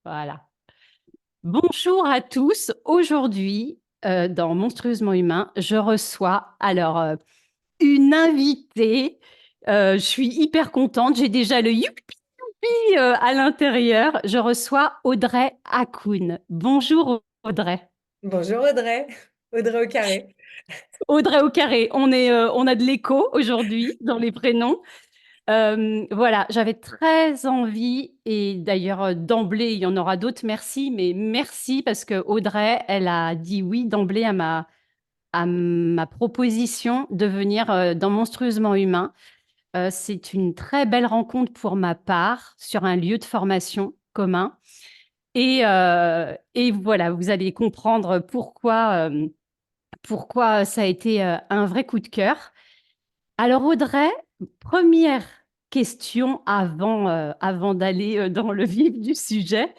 Voilà. Bonjour à tous. Aujourd'hui, dans Monstrueusement Humain, je reçois une invitée. Je suis hyper contente. J'ai déjà le youpi à l'intérieur. Je reçois Audrey Hakoun. Bonjour Audrey. Bonjour Audrey, Audrey au carré. Audrey au carré. On a de l'écho aujourd'hui dans les prénoms. Voilà, j'avais très envie, et d'ailleurs d'emblée, il y en aura d'autres, merci, mais merci parce que Audrey, elle a dit oui d'emblée à ma proposition de venir dans Monstrueusement Humain. C'est une très belle rencontre pour ma part sur un lieu de formation commun. Et voilà, vous allez comprendre pourquoi ça a été un vrai coup de cœur. Alors Audrey, première question avant d'aller dans le vif du sujet.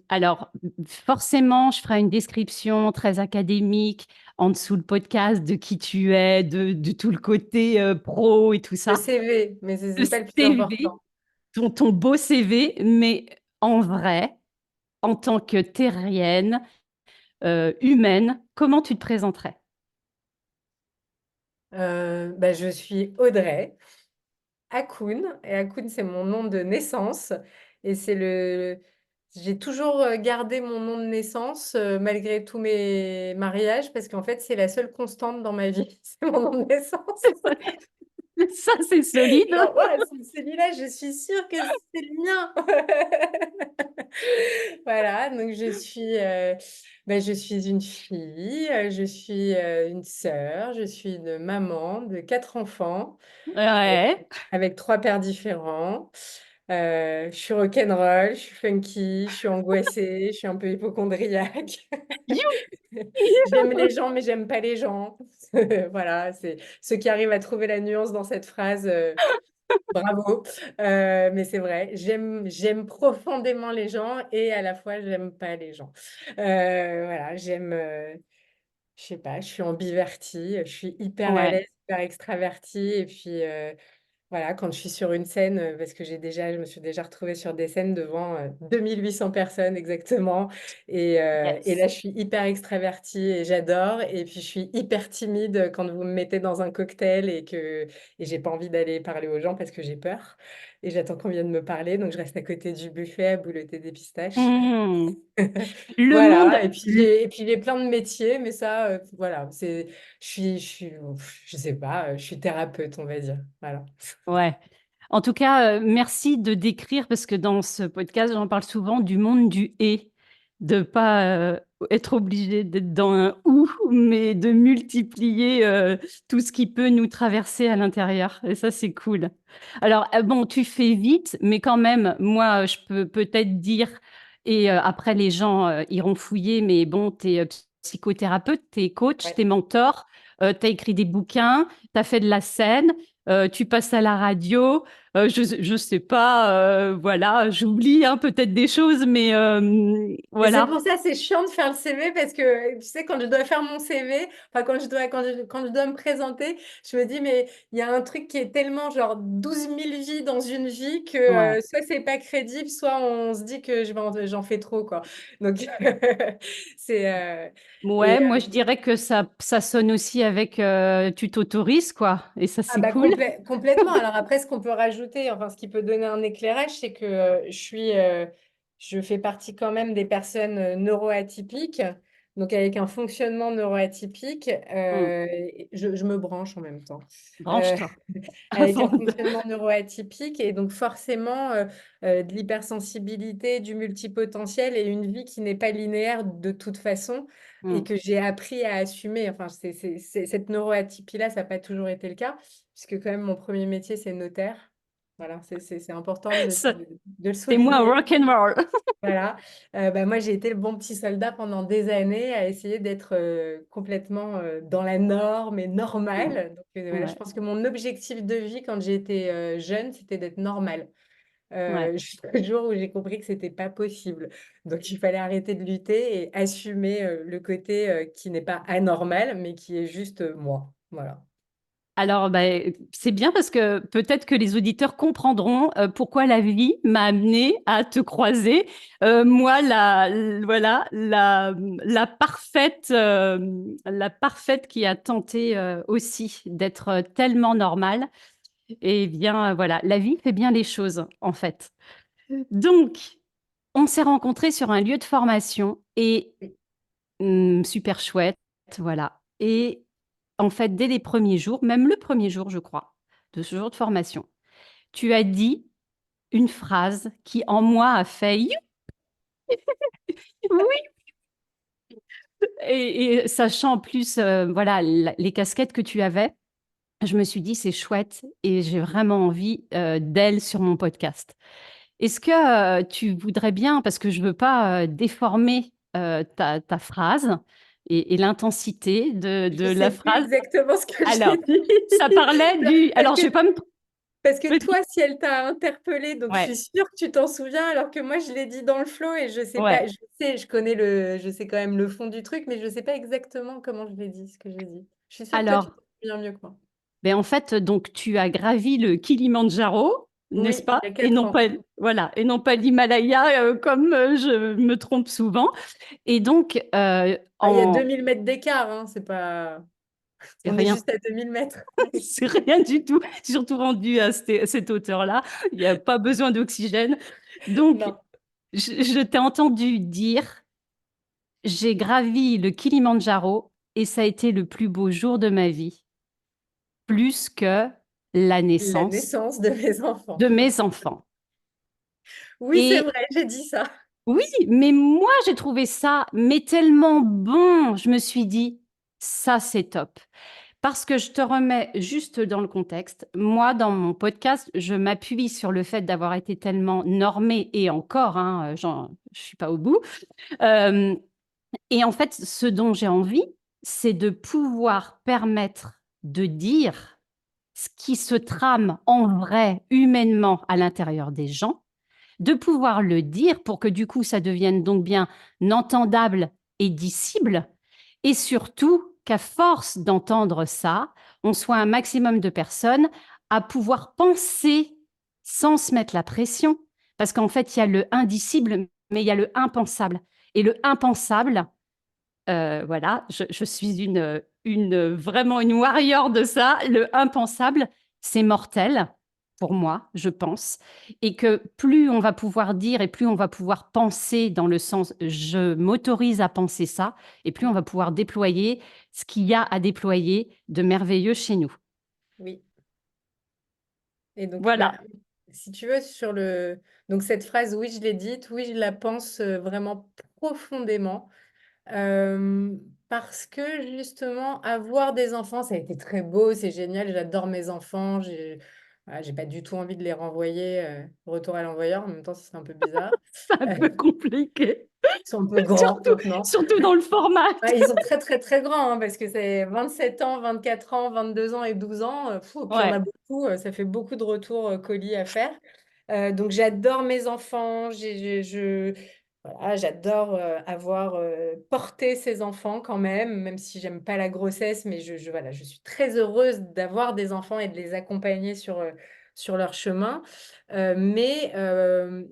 Alors forcément, je ferai une description très académique en dessous le podcast de qui tu es, de tout le côté pro et tout Le ça. CV, mais Le c'est pas le plus CV, important. ton beau CV, mais en vrai, en tant que terrienne, humaine, comment tu te présenterais? Je suis Audrey Hakoun, et Hakoun c'est mon nom de naissance, et j'ai toujours gardé mon nom de naissance malgré tous mes mariages, parce qu'en fait c'est la seule constante dans ma vie, c'est mon nom de naissance. Ça, c'est solide. Genre, ouais, celui-là, je suis sûre que c'est le mien. Voilà, donc je suis une fille, je suis une sœur, je suis une maman de 4 enfants Ouais. avec 3 pères différents. Je suis rock'n'roll, je suis funky, je suis angoissée, je suis un peu hypochondriaque. J'aime les gens, mais j'aime pas les gens. Voilà, c'est ceux qui arrivent à trouver la nuance dans cette phrase. Bravo, mais c'est vrai, j'aime profondément les gens et à la fois j'aime pas les gens. Voilà, je sais pas, je suis ambivertie, je suis hyper à Ouais. l'aise, hyper extravertie et puis, voilà, quand je suis sur une scène, parce que je me suis déjà retrouvée sur des scènes devant 2800 personnes exactement. Et Yes. là, je suis hyper extravertie et j'adore. Et puis, je suis hyper timide quand vous me mettez dans un cocktail et j'ai pas envie d'aller parler aux gens parce que j'ai peur. Et j'attends qu'on vienne me parler. Donc, je reste à côté du buffet à bouletter des pistaches. Hmm. Le monde, Voilà. Et puis, j'ai plein de métiers, mais ça, voilà, je sais pas, je suis thérapeute, on va dire. Voilà. ouais. En tout cas, merci de décrire, parce que dans ce podcast, j'en parle souvent du monde du et, de pas être obligé d'être dans un ou, mais de multiplier tout ce qui peut nous traverser à l'intérieur. Et ça, c'est cool. Alors, bon, tu fais vite, mais quand même, moi, je peux peut-être dire, et après, les gens iront fouiller, mais bon, tu es psychothérapeute, tu es coach, tu es Ouais. mentor, tu as écrit des bouquins, tu as fait de la scène, tu passes à la radio. Je sais pas, voilà, j'oublie hein, peut-être des choses, mais Et c'est voilà. pour ça, c'est chiant de faire le CV parce que, tu sais, quand je dois faire mon CV, enfin, quand je dois me présenter, je me dis, mais il y a un truc qui est tellement genre 12 000 vies dans une vie que Ouais. soit c'est pas crédible, soit on se dit que j'en fais trop, quoi. Donc, c'est. Et, Ouais, moi je dirais que ça sonne aussi avec tu t'autorises, quoi. Et ça, Ah c'est bah cool. complètement. Alors après, ce qu'on peut rajouter, enfin ce qui peut donner un éclairage, c'est que je fais partie quand même des personnes neuroatypiques, donc avec un fonctionnement neuroatypique. Hmm. Je me branche en même temps. Euh, Branche-toi. avec Avant un de... fonctionnement neuroatypique et donc forcément de l'hypersensibilité, du multipotentiel et une vie qui n'est pas linéaire de toute façon et Hmm. que j'ai appris à assumer. Enfin, cette neuroatypie-là, ça n'a pas toujours été le cas, puisque quand même mon premier métier, c'est notaire. Voilà, c'est important Ça- de le C'est moi, souligner. rock and roll. Voilà. Moi, j'ai été le bon petit soldat pendant des années à essayer d'être complètement dans la norme et Hmm. normale. Donc, voilà, je Ouais, pense que mon objectif de vie quand j'étais jeune, c'était d'être normale. ouais. Jusqu'au jour où j'ai compris que c'était pas possible. Donc, il fallait arrêter de lutter et assumer le côté qui n'est pas anormal, mais qui est juste moi. Voilà. Alors, bah, c'est bien parce que peut-être que les auditeurs comprendront pourquoi la vie m'a amené à te croiser. Moi, voilà, la parfaite qui a tenté aussi d'être tellement normale. Et bien, voilà, la vie fait bien les choses, en fait. Donc, on s'est rencontrés sur un lieu de formation et Oui. super chouette, voilà. Et en fait, dès les premiers jours, même le premier jour, je crois, de ce jour de formation, tu as dit une phrase qui, en moi, a fait you. Oui. Et sachant en plus, voilà, les casquettes que tu avais, je me suis dit, c'est chouette et j'ai vraiment envie d'elle sur mon podcast. Est-ce que tu voudrais bien, parce que je ne veux pas déformer ta phrase et l'intensité de Je la sais plus phrase. exactement ce que Alors, j'ai dit. ça parlait du... Parce Alors, je que ne vais pas me... Parce que Vas-y. toi, si elle t'a interpellé, donc je Ouais, suis sûre que tu t'en souviens, alors que moi, je l'ai dit dans le flow et je sais pas, ouais. je sais quand même le fond du truc, mais je sais pas exactement comment je l'ai dit, ce que j'ai dit. Je suis sûre que toi, tu Alors, t'en souviens mieux que moi. ben en fait, donc tu as gravi le Kilimandjaro, n'est-ce Oui, pas? il y a Et 4 non ans. pas, voilà, et non pas l'Himalaya comme je me trompe souvent. Et donc, Ah, il y a 2000 mètres d'écart, hein, c'est pas... c'est On est rien, juste à 2000 mètres. c'est rien du tout. Surtout rendu à cette hauteur-là, il n'y a pas besoin d'oxygène. Donc, Non, je t'ai entendu dire, j'ai gravi le Kilimandjaro et ça a été le plus beau jour de ma vie, plus que la la naissance naissance de mes enfants. de mes enfants. Oui, c'est Et vrai, j'ai dit ça. oui, mais moi, j'ai trouvé ça mais tellement bon. Je me suis dit, ça, c'est top. Parce que je te remets juste dans le contexte. Moi, dans mon podcast, je m'appuie sur le fait d'avoir été tellement normée et encore, hein, je suis pas au bout. Euh, et en fait, ce dont j'ai envie, c'est de pouvoir permettre de dire ce qui se trame en vrai, humainement, à l'intérieur des gens, de pouvoir le dire pour que du coup ça devienne donc bien entendable et dissible, et surtout qu'à force d'entendre ça, on soit un maximum de personnes à pouvoir penser sans se mettre la pression, parce qu'en fait il y a le indicible, mais il y a le impensable. Et le impensable, voilà, je suis vraiment une warrior de ça. Le impensable, c'est mortel pour moi, je pense. Et que plus on va pouvoir dire et plus on va pouvoir penser dans le sens je m'autorise à penser ça, et plus on va pouvoir déployer ce qu'il y a à déployer de merveilleux chez nous. Oui. Et donc, bah, Voilà. si tu veux, donc cette phrase, oui, je l'ai dite, oui, je la pense vraiment profondément. Parce que justement, avoir des enfants, ça a été très beau, c'est génial, j'adore mes enfants, voilà, j'ai pas du tout envie de les renvoyer, retour à l'envoyeur, en même temps, ce serait un peu bizarre. C'est un peu compliqué, Ils sont un peu grands surtout, maintenant. surtout dans le format. Ah, ils sont très, très, très grands, hein, parce que c'est 27 ans, 24 ans, 22 ans et 12 ans. Puis il y en a Ouais, beaucoup, ça fait beaucoup de retours colis à faire. Donc j'adore mes enfants, voilà, j'adore avoir porté ces enfants quand même, même si j'aime pas la grossesse, mais voilà, je suis très heureuse d'avoir des enfants et de les accompagner sur leur chemin. Mais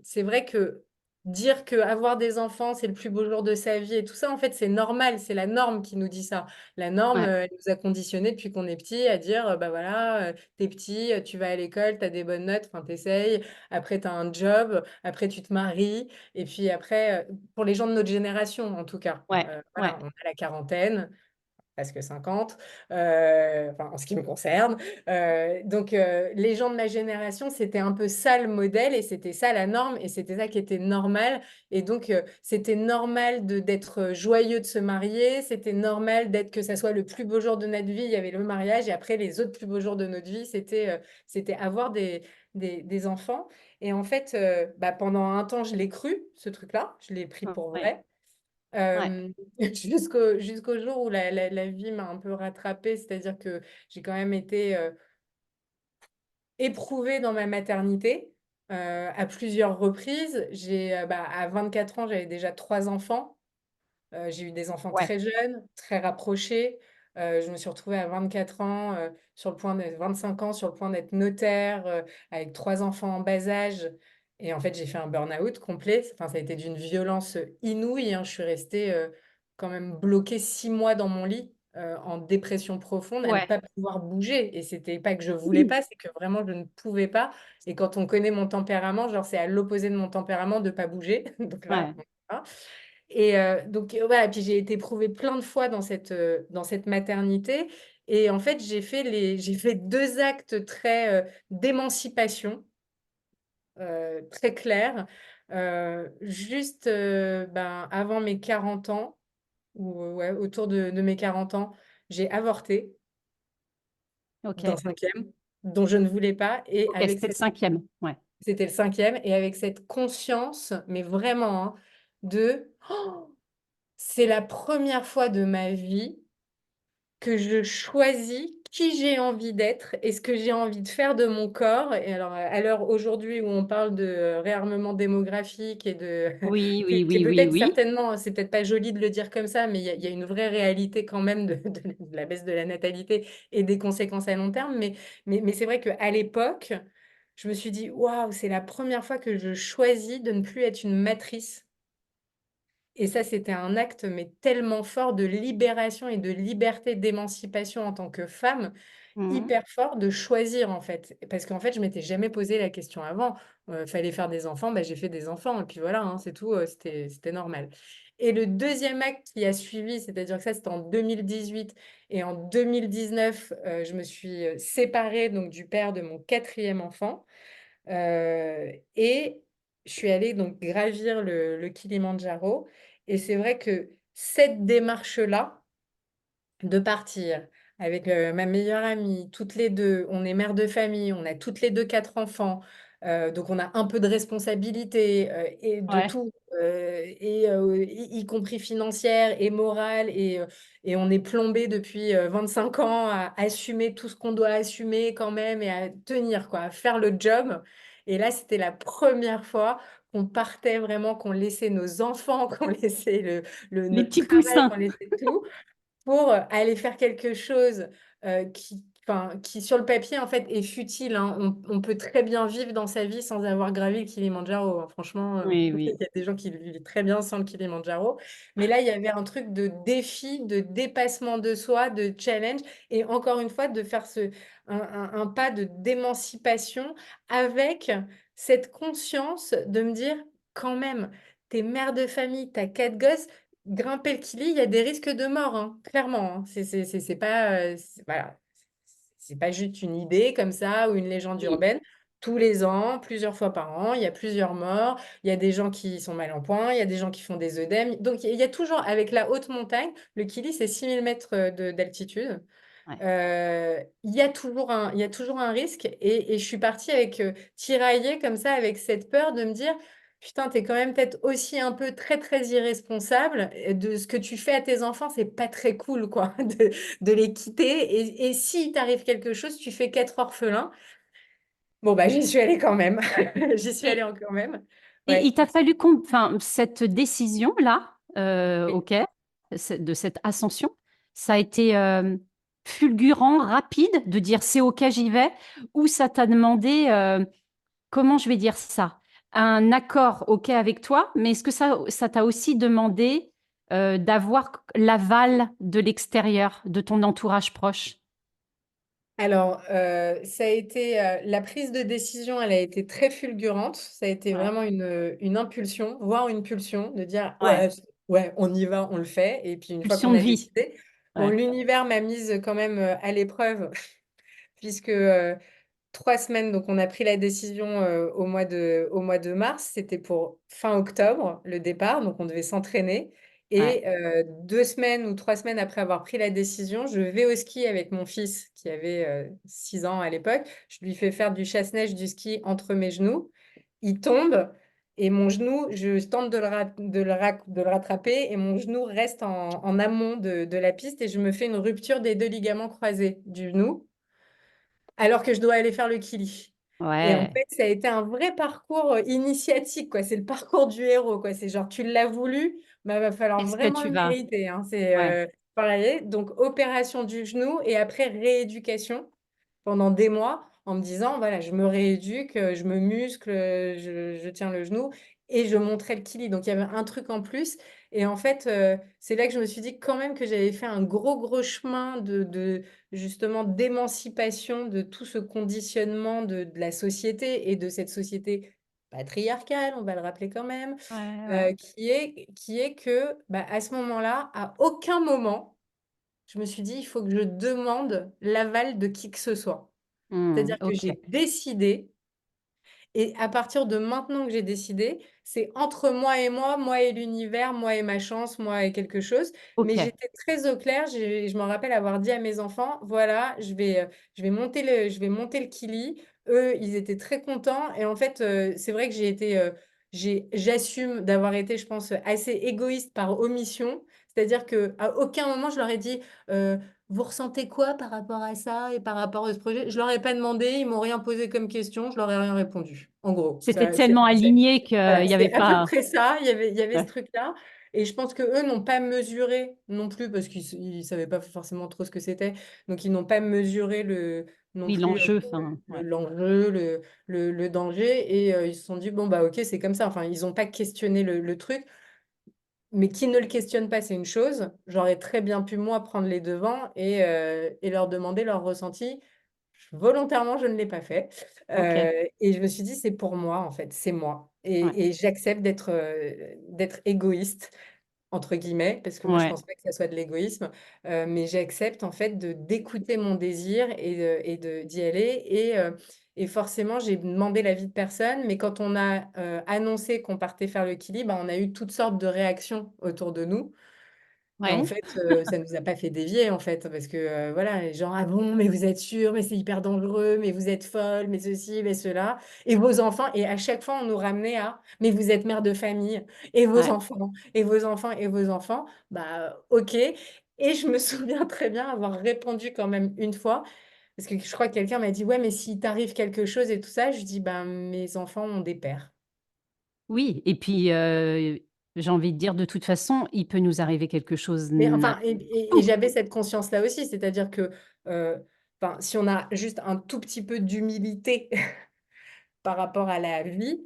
c'est vrai que dire que avoir des enfants, c'est le plus beau jour de sa vie et tout ça, en fait, c'est normal, c'est la norme qui nous dit ça. La norme, ouais, elle nous a conditionnés depuis qu'on est petit à dire, bah voilà, t'es petit, tu vas à l'école, t'as des bonnes notes, enfin, t'essayes, après t'as un job, après tu te maries, et puis après, pour les gens de notre génération, en tout cas, ouais, ouais, voilà, on a la quarantaine, presque 50, enfin, en ce qui me concerne. Donc, les gens de ma génération, c'était un peu ça le modèle et c'était ça la norme et c'était ça qui était normal. Et donc, c'était normal d'être joyeux de se marier, c'était normal d'être que ça soit le plus beau jour de notre vie, il y avait le mariage et après, les autres plus beaux jours de notre vie, c'était avoir des enfants. Et en fait, bah, pendant un temps, je l'ai cru, ce truc-là, je l'ai pris pour ouais, vrai. ouais, Jusqu'au jour où la vie m'a un peu rattrapée, c'est-à-dire que j'ai quand même été éprouvée dans ma maternité à plusieurs reprises. Bah, à 4 ans, j'avais déjà 3 enfants. J'ai eu des enfants ouais. très jeunes, très rapprochés. Je me suis retrouvée à 24 ans, sur le point d'être 25 ans, sur le point d'être notaire, avec 3 enfants en bas âge. Et en fait, j'ai fait un burn-out complet. Enfin, ça a été d'une violence inouïe, hein. Je suis restée quand même bloquée 6 mois dans mon lit, en dépression profonde, à ne Ouais. pas pouvoir bouger. Et c'était pas que je voulais Oui. pas, c'est que vraiment je ne pouvais pas. Et quand on connaît mon tempérament, genre c'est à l'opposé de mon tempérament de pas bouger. Donc là, Ouais. voilà. Et donc voilà, puis j'ai été éprouvée plein de fois dans cette maternité. Et en fait, j'ai fait 2 actes très, d'émancipation, très clairs. Juste, ben, avant mes 40 ans ou ouais, autour de mes 40 ans, j'ai avorté d'un OK. 5e dont je ne voulais pas et OK, avec c'était le cette cinquième. Ouais. c'était le 5e et avec cette conscience, mais vraiment, hein, de: «Oh, c'est la première fois de ma vie que je choisis qui j'ai envie d'être et ce que j'ai envie de faire de mon corps». Et alors, à l'heure aujourd'hui où on parle de, réarmement démographique et de Oui, qui oui, est oui, oui, peut-être oui. certainement, c'est peut-être pas joli de le dire comme ça, mais il y a une vraie réalité quand même de la baisse de la natalité et des conséquences à long terme. Mais c'est vrai qu'à l'époque, je me suis dit: «Waouh, c'est la première fois que je choisis de ne plus être une matrice». Et ça, c'était un acte, mais tellement fort de libération et de liberté, d'émancipation en tant que femme, Mmh. hyper fort de choisir, en fait. Parce qu'en fait, je m'étais jamais posé la question avant. Fallait faire des enfants, bah, j'ai fait des enfants et puis voilà, hein, c'est tout, c'était normal. Et le deuxième acte qui a suivi, c'est-à-dire que ça, c'était en 2018 et en 2019, je me suis, séparée donc du père de mon quatrième enfant. Et je suis allée donc gravir le Kilimandjaro et c'est vrai que cette démarche-là, de partir avec, ma meilleure amie, toutes les 2. On est mères de famille, on a toutes les 2 4 enfants, donc on a un peu de responsabilité, et de Ouais. tout, y compris financière et morale et on est plombé depuis, 25 ans à assumer tout ce qu'on doit assumer quand même et à tenir quoi, à faire le job. Et là, c'était la première fois qu'on partait vraiment, qu'on laissait nos enfants, qu'on laissait Les notre petits travail, poussins. qu'on laissait tout pour, aller faire quelque chose, qui sur le papier, en fait, est futile, hein. On peut très bien vivre dans sa vie sans avoir gravi le Kilimandjaro, hein. Franchement, Oui, il oui. y a des gens qui le vivent très bien sans le Kilimandjaro. Mais là, il y avait un truc de défi, de dépassement de soi, de challenge et encore une fois, de faire un pas de d'émancipation avec cette conscience de me dire: «Quand même, tu es mère de famille, tu as 4 gosses, grimper le Kili, il y a des risques de mort, hein, clairement, hein. C'est pas, voilà, c'est pas juste une idée comme ça ou une légende Oui. urbaine. Tous les ans, plusieurs fois par an, il y a plusieurs morts, il y a des gens qui sont mal en point, il y a des gens qui font des œdèmes. Donc il y a toujours avec la haute montagne, le Kili, c'est 6 000 mètres d'altitude. Ouais. Il y a toujours un risque et je suis partie avec, tiraillée comme ça avec cette peur de me dire: «Putain, tu es quand même peut-être aussi un peu très, très irresponsable et de ce que tu fais à tes enfants, c'est pas très cool quoi de les quitter et s'il t'arrive quelque chose, tu fais qu'être orphelin». Bon bah, j'y suis allée quand même. J'y suis allée Et en quand même. et il Ouais. t'a fallu enfin, cette décision-là, OK, de cette ascension, ça a été, fulgurant, rapide de dire: «C'est OK, j'y vais» ou ça t'a demandé, comment je vais dire ça? Un accord, OK, avec toi, mais est-ce que ça t'a aussi demandé, d'avoir l'aval de l'extérieur, de ton entourage proche? Alors, ça a été, la prise de décision, elle a été très fulgurante. Ça a été Ouais, vraiment une impulsion, voire une pulsion de dire: ouais, «Ouais, ouais, on y va, on le fait» et puis une fois pulsion qu'on de a vie. décidé, bon, Ouais, l'univers m'a mise quand même, à l'épreuve puisque, 3 semaines, donc on a pris la décision, au mois de mars. C'était pour fin octobre, le départ, donc on devait s'entraîner ouais, et 2 semaines ou 3 semaines après avoir pris la décision, je vais au ski avec mon fils qui avait, 6 ans à l'époque. Je lui fais faire du chasse-neige, du ski entre mes genoux. Il tombe et mon genou, je tente de le rattraper et mon genou reste en amont de la piste et je me fais une rupture des 2 ligaments croisés du genou. Alors que je dois aller faire le Kili. Et en ouais. fait, ça a été un vrai parcours, initiatique, quoi. C'est le parcours du héros, quoi. C'est genre, tu l'as voulu, bah, va falloir Est-ce que vraiment tu le vas mériter, hein. C'est, ouais. pareil, donc opération du genou et après rééducation pendant des mois en me disant, voilà, je me rééduque, je me muscle, je tiens le genou et je montrais le kili. Donc il y avait un truc en plus. Et en fait, c'est là que je me suis dit quand même que j'avais fait un gros, gros chemin de justement d'émancipation de tout ce conditionnement de la société et de cette société patriarcale, on va le rappeler quand même, Ouais, ouais. qui est que bah, à ce moment-là, à aucun moment, je me suis dit, il faut que je demande l'aval de qui que ce soit. C'est-à-dire que OK, j'ai décidé et à partir de maintenant que j'ai décidé, c'est entre moi et l'univers, moi et ma chance, moi et quelque chose. Mais OK. j'étais très au clair. Je me rappelle avoir dit à mes enfants, voilà, je vais monter le Kili. Eux, ils étaient très contents. Et en fait, c'est vrai que j'assume d'avoir été, je pense, assez égoïste par omission. C'est-à-dire qu'à aucun moment, je leur ai dit, euh, vous ressentez quoi par rapport à ça et par rapport à ce projet? Je leur ai pas demandé, ils m'ont rien posé comme question, je leur ai rien répondu. En gros, C'était tellement c'est- aligné qu'il voilà, y avait c'était à peu pas près ça. Il y avait ce ouais, truc-là. Et je pense que eux n'ont pas mesuré non plus parce ils savaient pas forcément trop ce que c'était. Donc, ils n'ont pas mesuré non oui, plus l'enjeu, enfin, ouais. l'enjeu, le danger. Et ils se sont dit, bon, bah, ok, c'est comme ça. Enfin, ils n'ont pas questionné le truc. Mais qui ne le questionne pas, c'est une chose. J'aurais très bien pu, moi, prendre les devants et leur demander leur ressenti. Volontairement, je ne l'ai pas fait. OK, Et je me suis dit, c'est pour moi, en fait, c'est moi. ouais, Et j'accepte d'être égoïste, entre guillemets, parce que moi, je ouais, pense pas que ça soit de l'égoïsme, mais j'accepte, en fait, d'écouter mon désir d'y aller. Et forcément, j'ai demandé l'avis de personne, mais quand on a annoncé qu'on partait faire le Kili, bah, on a eu toutes sortes de réactions autour de nous. Et en ouais, fait, ça nous a pas fait dévier, en fait, parce que, voilà, les gens: «Ah bon, mais vous êtes sûre? Mais c'est hyper dangereux, mais vous êtes folle, mais ceci, mais cela et vos enfants» et à chaque fois, on nous ramenait à: «Mais vous êtes mère de famille et vos ouais. enfants et vos enfants et vos enfants». Bah, OK et je me souviens très bien avoir répondu quand même une fois, parce que je crois que quelqu'un m'a dit: «Ouais, mais s'il t'arrive quelque chose et tout ça», je dis: «Ben, mes enfants ont des pères». Oui et puis, j'ai envie de dire de toute façon, il peut nous arriver quelque chose Mais n'importe enfin et où. j'avais cette conscience-là aussi, c'est-à-dire que, enfin, si on a juste un tout petit peu d'humilité par rapport à la vie,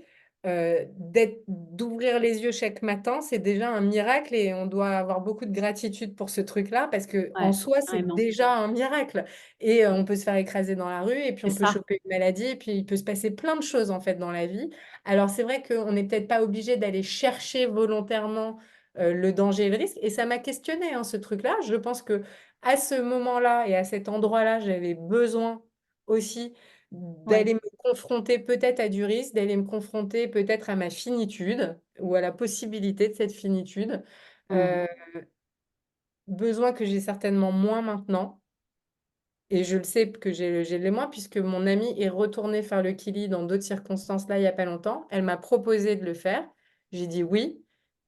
d'ouvrir les yeux chaque matin, c'est déjà un miracle et on doit avoir beaucoup de gratitude pour ce truc-là parce que en Ouais, soi, c'est carrément. déjà un miracle et on peut se faire écraser dans la rue et puis C'est on peut ça. choper une maladie et puis il peut se passer plein de choses, en fait, dans la vie. Alors c'est vrai qu'on n'est peut-être pas obligé d'aller chercher volontairement, le danger et le risque et ça m'a questionnée, hein, ce truc-là. Je pense que à ce moment-là et à cet endroit-là, j'avais besoin aussi Ouais. d'aller me confronter peut-être à du risque, d'aller me confronter peut-être à ma finitude ou à la possibilité de cette finitude. Mmh. Heu, besoin que j'ai certainement moins maintenant et je le sais que j'ai les moins puisque mon amie est retournée faire le Kili dans d'autres circonstances là, il y a pas longtemps. Elle m'a proposé de le faire. J'ai dit: «Oui»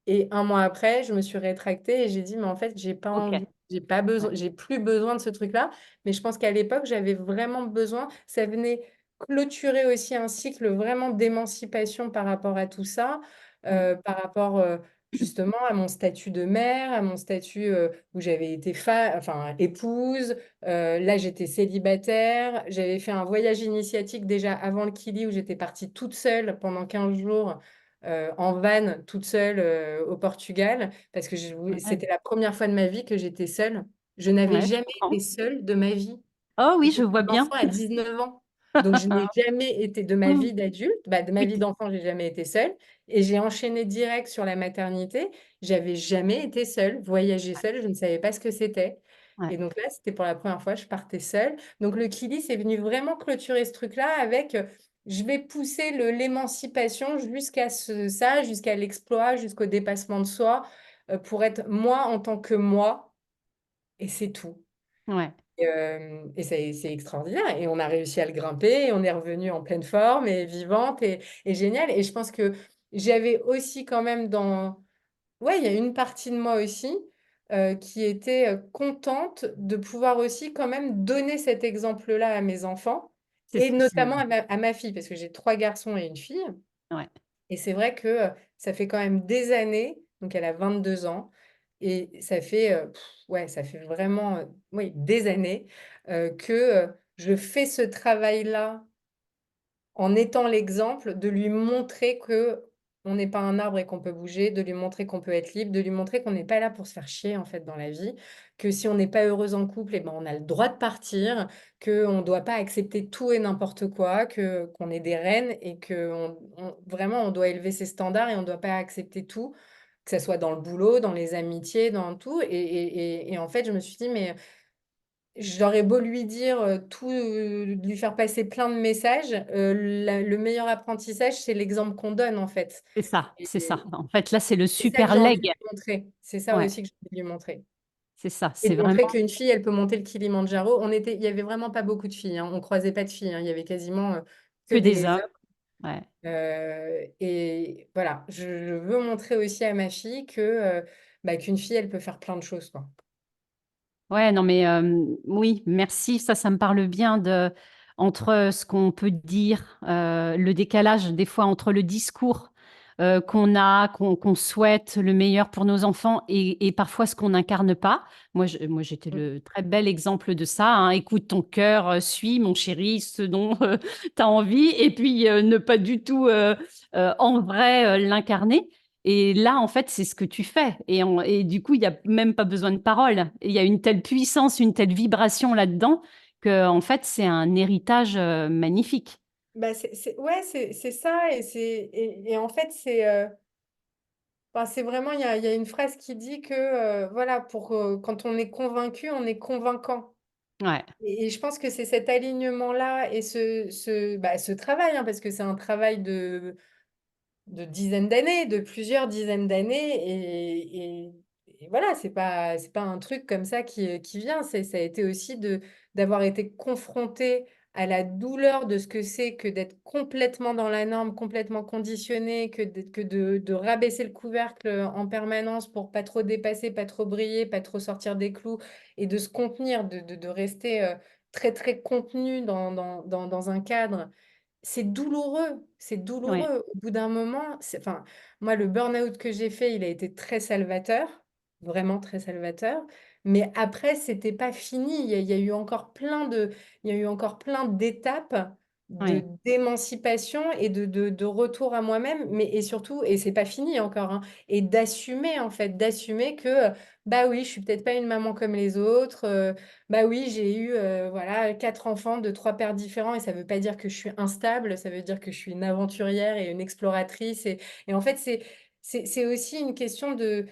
et un mois après, je me suis rétractée et j'ai dit: «Mais en fait, j'ai pas OK. envie, j'ai pas Ouais. besoin, j'ai plus besoin de ce truc-là». Mais je pense qu'à l'époque, j'avais vraiment besoin. Ça venait clôturer aussi un cycle vraiment d'émancipation par rapport à tout ça, Mmh. par rapport, justement à mon statut de mère, à mon statut, où j'avais été enfin épouse. Là, j'étais célibataire. J'avais fait un voyage initiatique déjà avant le Kili où j'étais partie toute seule pendant 15 jours en van, toute seule au Portugal, parce que Ouais. c'était la première fois de ma vie que j'étais seule. Je n'avais Ouais, je jamais comprends. été seule de ma vie. Oh oui, J'ai je eu vois un bien. enfant à 19 ans. Donc, je n'ai jamais été de ma Mmh. vie d'adulte, bah, de ma Oui, vie tu d'enfant, j'ai jamais été seule. Et j'ai enchaîné direct sur la maternité. J'avais jamais été seule, voyager seule, je ne savais pas ce que c'était. ouais. Et donc là, c'était pour la première fois, je partais seule. Donc le Kili, c'est venu vraiment clôturer ce truc-là avec, je vais pousser l'émancipation jusqu'à ça, jusqu'à l'exploit, jusqu'au dépassement de soi, pour être moi en tant que moi. Et c'est tout. Ouais. Et c'est extraordinaire et on a réussi à le grimper et on est revenu en pleine forme et vivante et génial et je pense que j'avais aussi quand même ouais, il y a une partie de moi aussi, qui était, contente de pouvoir aussi quand même donner cet exemple-là à mes enfants C'est ce et que je notamment à ma fille parce que j'ai 3 garçons et une fille ouais. et c'est vrai que, ça fait quand même des années, donc elle a 22 ans, et ça fait, ouais, ça fait vraiment, oui, des années, que, je fais ce travail-là en étant l'exemple, de lui montrer que on n'est pas un arbre et qu'on peut bouger, de lui montrer qu'on peut être libre, de lui montrer qu'on n'est pas là pour se faire chier, en fait, dans la vie, que si on n'est pas heureuse en couple et ben, on a le droit de partir, qu'on ne doit pas accepter tout et n'importe quoi, qu'on est des reines et qu'on vraiment, on doit élever ses standards et on ne doit pas accepter tout, que ça soit dans le boulot, dans les amitiés, dans tout et en fait, je me suis dit: «Mais j'aurais beau lui dire, tout, lui faire passer plein de messages, le meilleur apprentissage, c'est l'exemple qu'on donne, en fait C'est ça, et c'est ça. En fait, là, c'est le c'est ça que super j'ai envie de leg. lui montrer. C'est ça Ouais, aussi que j'ai envie de lui montrer c'est ça, et c'est de vraiment montrer qu'une fille, elle peut monter le Kilimandjaro. Il y avait vraiment pas beaucoup de filles, hein, on croisait pas de filles, hein, il y avait quasiment, que que des des hommes. hommes, Ouais. et voilà, je veux montrer aussi à ma fille que, bah, qu'une fille, elle peut faire plein de choses, quoi. Ouais, non, mais oui, merci. Ça me parle bien de entre ce qu'on peut dire, le décalage des fois entre le discours qu'on a, qu'on souhaite le meilleur pour nos enfants et parfois ce qu'on n'incarne pas. Moi, j'étais Mmh. le très bel exemple de ça, hein. Écoute ton cœur, suis mon chéri, ce dont tu as envie, et puis ne pas du tout en vrai l'incarner. Et là, en fait, c'est ce que tu fais. Et du coup, il n'y a même pas besoin de paroles. Il y a une telle puissance, une telle vibration là-dedans que, en fait, c'est un héritage magnifique. Bah, ouais, c'est ça et en fait, enfin, c'est vraiment il y a une phrase qui dit que, voilà, quand on est convaincu, on est convaincant Ouais, et je pense que c'est cet alignement-là et ce travail, hein, parce que c'est un travail de dizaines d'années, de plusieurs dizaines d'années et voilà, c'est pas un truc comme ça qui vient. Ça a été aussi d'avoir été confronté à la douleur de ce que c'est que d'être complètement dans la norme, complètement conditionné, que de rabaisser le couvercle en permanence pour pas trop dépasser, pas trop briller, pas trop sortir des clous et de se contenir, de rester très, très contenu dans un cadre. C'est ouais, douloureux. Au bout d'un moment, enfin, moi, le burn-out que j'ai fait, il a été très salvateur, vraiment très salvateur. Mais après, c'était pas fini. Il y a eu encore il y a eu encore plein d'étapes de ouais, d'émancipation et de retour à moi-même. Mais et surtout, et c'est pas fini encore, hein, et d'assumer en fait, d'assumer que bah oui, je suis peut-être pas une maman comme les autres. Bah oui, j'ai eu voilà, 4 enfants de 3 pères différents et ça veut pas dire que je suis instable, ça veut dire que je suis une aventurière et une exploratrice et en fait, c'est aussi une question de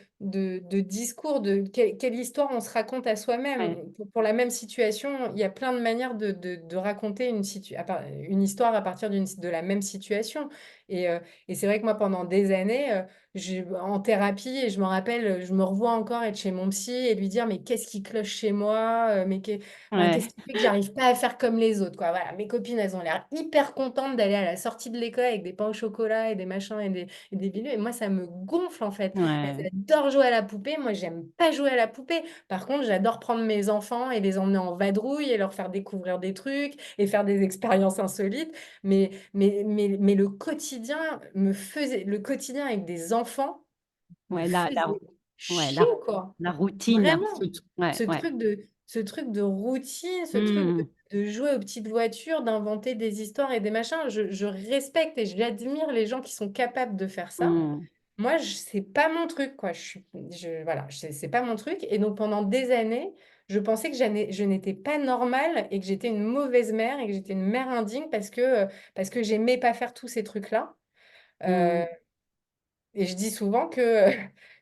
discours, de quelle histoire on se raconte à ouais, soi-même. Pour la même situation, il y a plein de manières de raconter une histoire à partir de la même situation et c'est vrai que moi, pendant des années, en thérapie et je me rappelle, je me revois encore être chez mon psy et lui dire: «Mais qu'est-ce qui cloche chez moi? Enfin, qu'est-ce ouais, qui fait que j'arrive pas à faire comme les autres, quoi?» Voilà, mes copines, elles ont l'air hyper contentes d'aller à la sortie de l'école avec des pains au chocolat et des machins et des bidules et moi, ça me gonfle, en fait. ouais, Elles adorent jouer à la poupée, moi, j'aime pas jouer à la poupée. Par contre, j'adore prendre mes enfants et les emmener en vadrouille et leur faire découvrir des trucs et faire des expériences insolites. Mais le quotidien avec des enfants me ouais, faisait ouais, chier, quoi. la routine. Vraiment. Ouais, Ce ouais. truc de ce truc de routine, ce truc Hmm, de jouer aux petites voitures, d'inventer des histoires et des machins. Je respecte et j'admire les gens qui sont capables de faire ça. hmm, Moi, c'est pas mon truc, quoi. Voilà, c'est pas mon truc. Et donc, pendant des années, je pensais que je n'étais pas normale et que j'étais une mauvaise mère et que j'étais une mère indigne parce que j'aimais pas faire tous ces trucs-là. hmm. Euh, et je dis souvent que,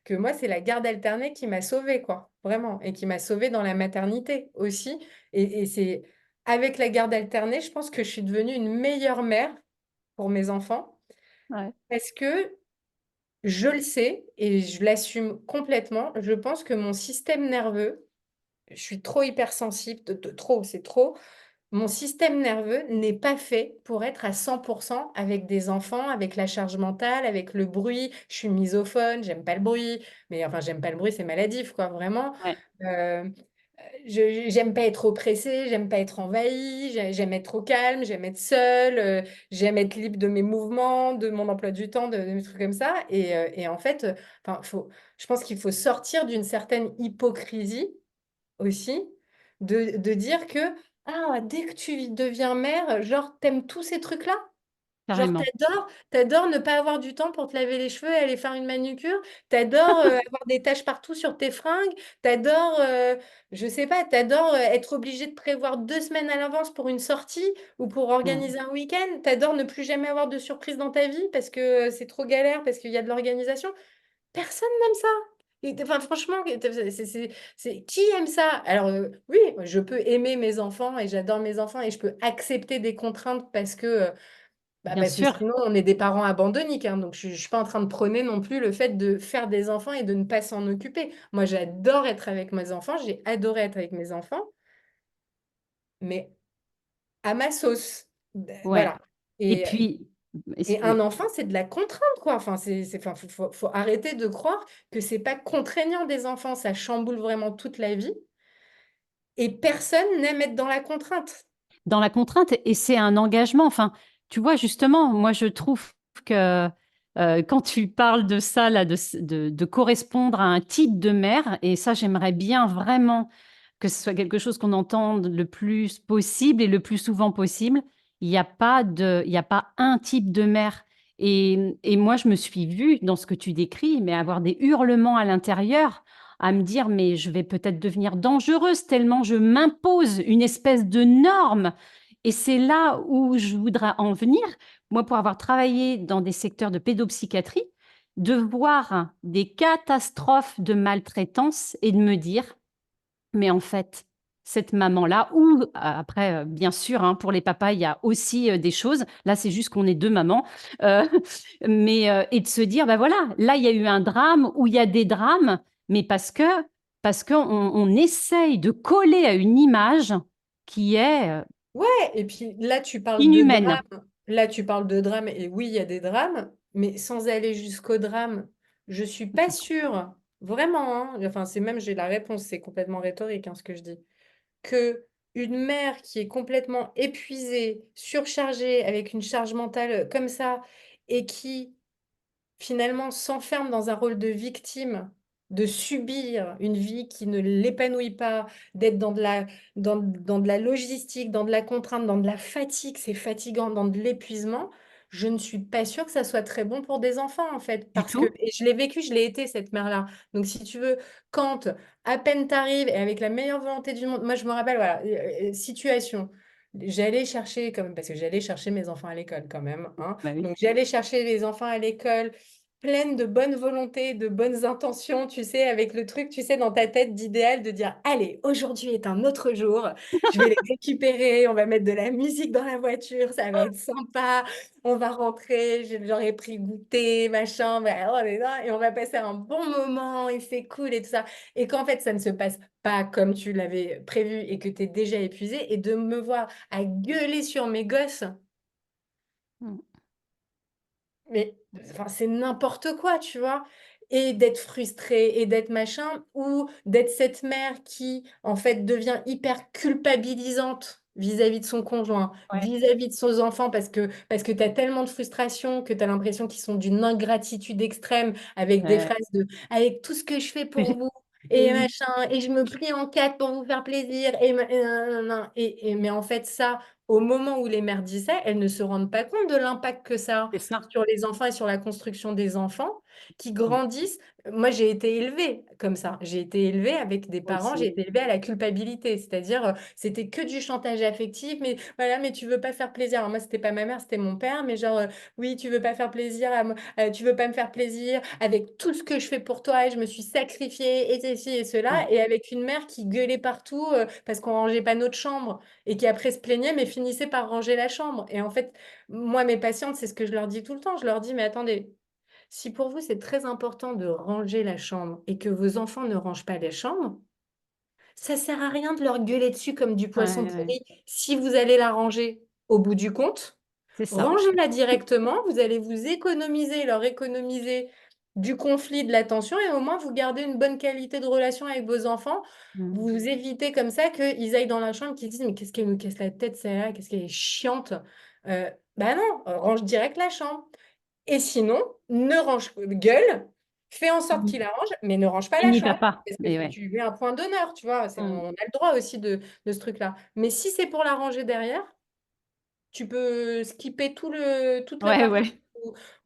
que moi, c'est la garde alternée qui m'a sauvée, quoi. Vraiment. Et qui m'a sauvée dans la maternité aussi. Et c'est avec la garde alternée, je pense que je suis devenue une meilleure mère pour mes enfants Ouais, parce que je le sais et je l'assume complètement. Je pense que mon système nerveux, je suis trop hypersensible, trop, c'est trop. Mon système nerveux n'est pas fait pour être à 100% avec des enfants, avec la charge mentale, avec le bruit. Je suis misophone, j'aime pas le bruit. Mais enfin, j'aime pas le bruit, c'est maladif, quoi, vraiment. ouais, Euh, J'aime pas être oppressée, j'aime pas être envahie, j'aime être au calme, j'aime être seule, j'aime être libre de mes mouvements, de mon emploi du temps, de mes trucs comme ça. Et en fait, enfin, je pense qu'il faut sortir d'une certaine hypocrisie aussi, de dire que ah, dès que tu deviens mère, genre, t'aimes tous ces trucs-là? Genre, Carrément. t'adores ne pas avoir du temps pour te laver les cheveux et aller faire une manucure. T'adores avoir des taches partout sur tes fringues. T'adores, je sais pas, t'adores être obligé de prévoir 2 semaines à l'avance pour une sortie ou pour Ouais. organiser un week-end. T'adores ne plus jamais avoir de surprise dans ta vie parce que c'est trop galère, parce qu'il y a de l'organisation. Personne n'aime ça. Enfin, franchement, qui aime ça? Alors, oui, je peux aimer mes enfants et j'adore mes enfants et je peux accepter des contraintes bah, Bien parce que sûr. sinon, on est des parents abandonniques, hein. Donc, je ne suis pas en train de prôner non plus le fait de faire des enfants et de ne pas s'en occuper. Moi, j'adore être avec mes enfants. J'ai adoré être avec mes enfants, mais à ma sauce. Ouais. Voilà. Et Et, puis, et un oui, enfant, c'est de la contrainte, quoi. Enfin, enfin, faut arrêter de croire que c'est pas contraignant des enfants. Ça chamboule vraiment toute la vie. Et personne n'aime être dans la contrainte. dans la contrainte, et c'est un engagement. Enfin, tu vois, justement, moi, je trouve que quand tu parles de ça, là, de correspondre à un type de mère, et ça, j'aimerais bien vraiment que ce soit quelque chose qu'on entende le plus possible et le plus souvent possible. Il n'y a pas un type de mère. Et moi, je me suis vue dans ce que tu décris, mais avoir des hurlements à l'intérieur, à me dire, mais je vais peut-être devenir dangereuse tellement je m'impose une espèce de norme. Et c'est là où je voudrais en venir. Moi, pour avoir travaillé dans des secteurs de pédopsychiatrie, de voir des catastrophes de maltraitance et de me dire, mais en fait, cette maman-là, ou après, bien sûr, hein, pour les papas, il y a aussi des choses. Là, c'est juste qu'on est deux mamans. Euh, et de se dire, ben voilà, là, il y a eu un drame ou il y a des drames, mais parce qu'on on essaye de coller à une image qui est Ouais, et puis là, tu parles de inhumaine. drame. Là, tu parles de drame, et oui, il y a des drames, mais sans aller jusqu'au drame, je suis pas sûre, vraiment, hein, enfin, c'est même, j'ai la réponse, c'est complètement rhétorique, hein, ce que je dis, que une mère qui est complètement épuisée, surchargée, avec une charge mentale comme ça, et qui finalement s'enferme dans un rôle de victime, de subir une vie qui ne l'épanouit pas, d'être dans de la logistique, dans de la contrainte, dans de la fatigue, c'est fatigant, dans de l'épuisement, je ne suis pas sûre que ça soit très bon pour des enfants, en fait. Du Parce que, tout. et je l'ai vécu, je l'ai été, cette mère-là. Donc, si tu veux, quand à peine t'arrives et avec la meilleure volonté du monde, moi, je me rappelle, voilà, situation. J'allais chercher, comme, parce que j'allais chercher mes enfants à l'école quand même, hein. Bah oui. Donc, j'allais chercher les enfants à l'école pleine de bonne volonté, de bonnes intentions, tu sais, avec le truc, tu sais, dans ta tête d'idéal de dire, allez, aujourd'hui est un autre jour, je vais les récupérer, on va mettre de la musique dans la voiture, ça va être sympa, on va rentrer, j'aurais pris le goûter, machin, bah, on est là, et on va passer un bon moment, et c'est cool et tout ça. Et qu'en fait, ça ne se passe pas comme tu l'avais prévu et que tu es déjà épuisé, et de me voir à gueuler sur mes gosses. Mm. Mais enfin, c'est n'importe quoi, tu vois. Et d'être frustrée et d'être machin, ou d'être cette mère qui, en fait, devient hyper culpabilisante vis-à-vis de son conjoint, Ouais. vis-à-vis de ses enfants, parce que tu as tellement de frustration que tu as l'impression qu'ils sont d'une ingratitude extrême, avec des Ouais. phrases de avec tout ce que je fais pour Mais, vous, mais et oui, machin, et je me plie en quatre pour vous faire plaisir, mais en fait, ça, au moment où les mères disent ça, elles ne se rendent pas compte de l'impact que ça a c'est ça. sur les enfants et sur la construction des enfants qui Mm. grandissent. Moi, j'ai été élevée comme ça. J'ai été élevée avec des Moi parents, j'ai aussi. été élevée à la culpabilité, c'est-à-dire c'était que du chantage affectif, mais voilà, mais tu veux pas faire plaisir. Alors moi, c'était pas ma mère, c'était mon père, mais genre, oui, tu veux pas faire plaisir, tu veux pas me faire plaisir avec tout ce que je fais pour toi et je me suis sacrifiée et ceci et cela, Ouais. et avec une mère qui gueulait partout parce qu'on rangeait pas notre chambre et qui après se plaignait, mais finissait par ranger la chambre. Et en fait, moi, mes patientes, c'est ce que je leur dis tout le temps. Je leur dis, mais attendez, si pour vous, c'est très important de ranger la chambre et que vos enfants ne rangent pas les chambres, ça sert à rien de leur gueuler dessus comme du Ouais, poisson ouais. pourri. Si vous allez la ranger au bout du compte, C'est ça. rangez-la directement. Vous allez vous économiser, leur économiser. du conflit, de la tension, et au moins vous gardez une bonne qualité de relation avec vos enfants. Mmh. Vous évitez comme ça qu'ils aillent dans la chambre, qu'ils disent, mais qu'est-ce qu'elle me casse la tête, celle-là, qu'est-ce qu'elle est chiante. Bah non, range direct la chambre. Et sinon, ne range, gueule, fais en sorte Mmh. qu'il arrange, mais ne range pas Il la n'y va chambre. pas, Parce mais que ouais. tu lui mets un point d'honneur, tu vois. Mmh. On a le droit aussi de ce truc-là. Mais si c'est pour la ranger derrière, tu peux skipper toute la Ouais, partie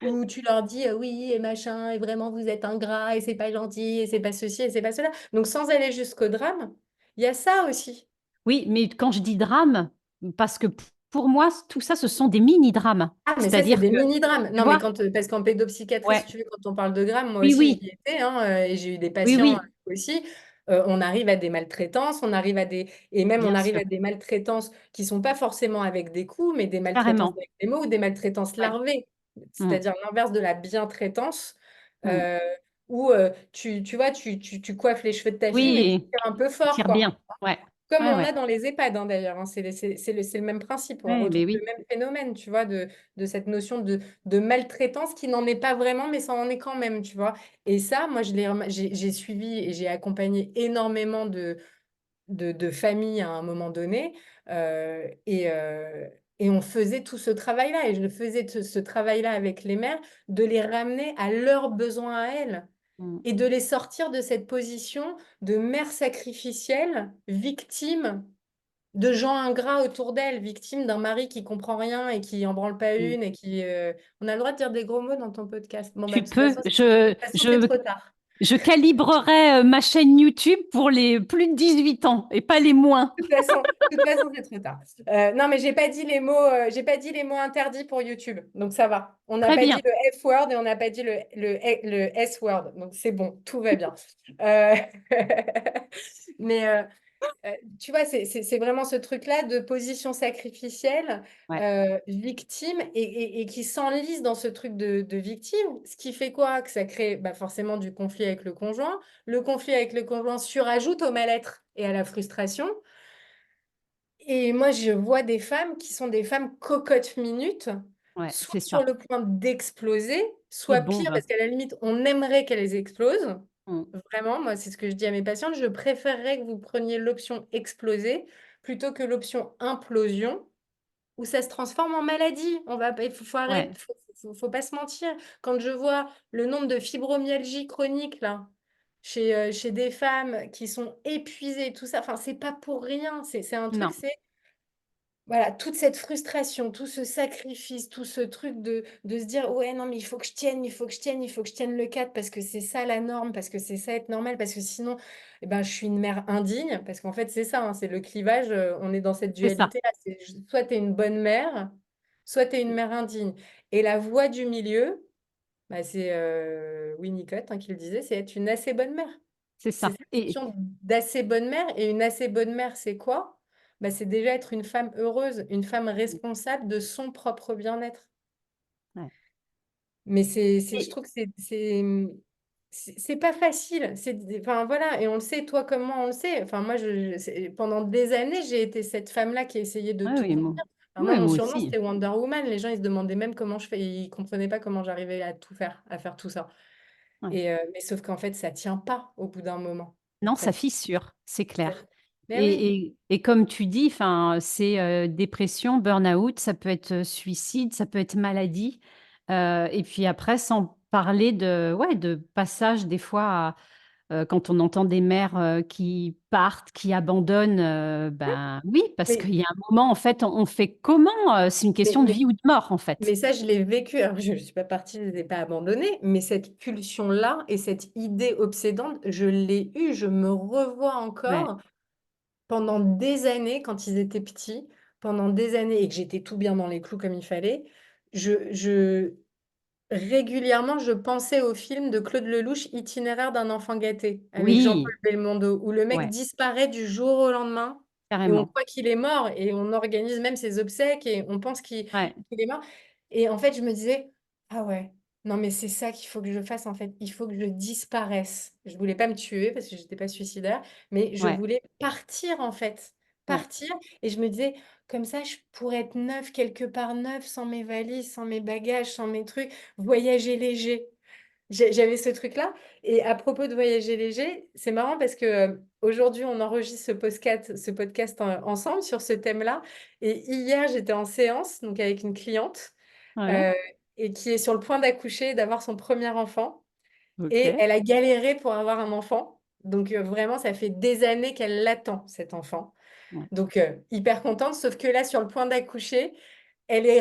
ouais. où tu leur dis oui et machin, et vraiment vous êtes ingrat, et c'est pas gentil, et c'est pas ceci, et c'est pas cela. Donc sans aller jusqu'au drame, il y a ça aussi. Oui, mais quand je dis drame, parce que pour moi, tout ça, ce sont des mini-drames. Ah, mais ça, c'est C'est-à-dire des que, mini-drames. tu Non, mais vois? quand, parce qu'en pédopsychiatrie, si Ouais. tu veux, quand on parle de drames, moi Oui, aussi, oui. j'y étais, hein, et j'ai eu des Oui, patients oui. aussi. On arrive à des maltraitances, on arrive à des... Et même, on Bien arrive sûr. à des maltraitances qui sont pas forcément avec des coups, mais des maltraitances Carrément. avec des mots ou des maltraitances Ouais. larvées. Mmh. C'est-à-dire l'inverse de la bientraitance, Mmh. euh, où tu vois, tu coiffes les cheveux de ta fille, mais tu Oui, tires un peu il fort, tire quoi. bien. Ouais. Comme Ouais, on ouais. a dans les EHPAD, hein, d'ailleurs, hein. C'est le même principe. On Ouais, retrouve mais le oui. même phénomène, tu vois, de cette notion de maltraitance qui n'en est pas vraiment, mais ça en est quand même, tu vois. Et ça, moi, j'ai suivi et j'ai accompagné énormément de familles à un moment donné. Et on faisait tout ce travail-là. Et je faisais ce travail-là avec les mères, de les ramener à leurs besoins à elles Mmh. et de les sortir de cette position de mère sacrificielle, victime de gens ingrats autour d'elle, victime d'un mari qui comprend rien et qui en branle pas Mmh. une et qui... On a le droit de dire des gros mots dans ton podcast. Bon, bah, Tu de toute peux. façon, c'est Je, trop tard. je calibrerai ma chaîne YouTube pour les plus de 18 ans et pas les moins. De toute façon, c'est trop tard. Non, mais j'ai pas dit les mots interdits pour YouTube, donc ça va. On n'a Très pas bien. dit le F-word et on n'a pas dit le S-word, donc c'est bon, tout va bien. Euh, Mais tu vois, c'est vraiment ce truc-là de position sacrificielle, Ouais. victime, et qui s'enlise dans ce truc de victime, ce qui fait quoi? Que ça crée bah, forcément du conflit avec le conjoint. Le conflit avec le conjoint surajoute au mal-être et à la frustration. Et moi, je vois des femmes qui sont des femmes cocottes minutes, Ouais, soit c'est sur ça. le point d'exploser, Qui soit pire, bombe. parce qu'à la limite, on aimerait qu'elles explosent. Mmh. Vraiment, moi, c'est ce que je dis à mes patientes, je préférerais que vous preniez l'option exploser plutôt que l'option implosion, où ça se transforme en maladie. Il faut Ouais. arrêter, faut pas se mentir. Quand je vois le nombre de fibromyalgie chronique, là, chez des femmes qui sont épuisées, tout ça, enfin, c'est pas pour rien. C'est un truc, Non, c'est voilà, toute cette frustration, tout ce sacrifice, tout ce truc de se dire, ouais, non, mais il faut que je tienne, il faut que je tienne, il faut que je tienne le cap parce que c'est ça la norme, parce que c'est ça être normal, parce que sinon, eh ben, je suis une mère indigne, parce qu'en fait, c'est ça, hein, c'est le clivage, on est dans cette c'est ça. dualité-là. Soit tu es une bonne mère, soit tu es une mère indigne. Et la voie du milieu, bah, c'est Winnicott hein, qui le disait, c'est être une assez bonne mère. C'est C'est ça. cette notion d'assez bonne mère. Et une assez bonne mère, c'est quoi? Bah, c'est déjà être une femme heureuse, une femme responsable de son propre bien-être. Ouais. Mais je Et, trouve que c'est pas facile. Enfin, voilà, et on le sait, toi comme moi, on le sait. Enfin, moi, pendant des années, j'ai été cette femme-là qui essayait de ouais, tout oui, contenir. Enfin, moi, ouais, mon moi surnom, aussi. c'était Wonder Woman. Les gens, ils se demandaient même comment je fais. Ils comprenaient pas comment j'arrivais à tout faire, à faire tout ça. Ouais. Mais sauf qu'en fait, ça tient pas au bout d'un moment. Non, Ça ça tient. fissure, c'est ça- clair. Mais oui. Et comme tu dis, enfin, c'est dépression, burn-out, ça peut être suicide, ça peut être maladie. Et puis après, sans parler ouais, de passage des fois, quand on entend des mères qui partent, qui abandonnent, ben oui, parce Mais, qu'il y a un moment, en fait, on fait comment? C'est une mais, question de mais, vie ou de mort, en fait. mais ça, je l'ai vécu. Alors, je ne suis pas partie, je ne les ai pas abandonnés, mais cette pulsion-là et cette idée obsédante, je l'ai eue. Je me revois Ouais. encore pendant des années, quand ils étaient petits, pendant des années, et que j'étais tout bien dans les clous comme il fallait. Régulièrement, je pensais au film de Claude Lelouch, Itinéraire d'un enfant gâté, avec Jean-Paul Oui, Belmondo, où le mec ouais, disparaît du jour au lendemain et on carrément. croit qu'il est mort et on organise même ses obsèques et on pense Ouais, qu'il est mort. Et en fait, je me disais, ah ouais, non mais c'est ça qu'il faut que je fasse en fait, il faut que je disparaisse. Je voulais pas me tuer parce que j'étais pas suicidaire, mais je ouais, voulais partir en fait, ouais. partir. Et je me disais, comme ça, je pourrais être neuve quelque part, neuve, sans mes valises, sans mes bagages, sans mes trucs voyager léger. J'avais ce truc-là. Et à propos de voyager léger, c'est marrant parce que aujourd'hui, on enregistre ce podcast ensemble sur ce thème-là. Et hier, j'étais en séance donc avec une cliente Ouais, euh, et qui est sur le point d'accoucher, d'avoir son premier enfant. Et OK. elle a galéré pour avoir un enfant. Donc vraiment, ça fait des années qu'elle l'attend, cet enfant. Ouais. Donc hyper contente, sauf que là, sur le point d'accoucher, elle est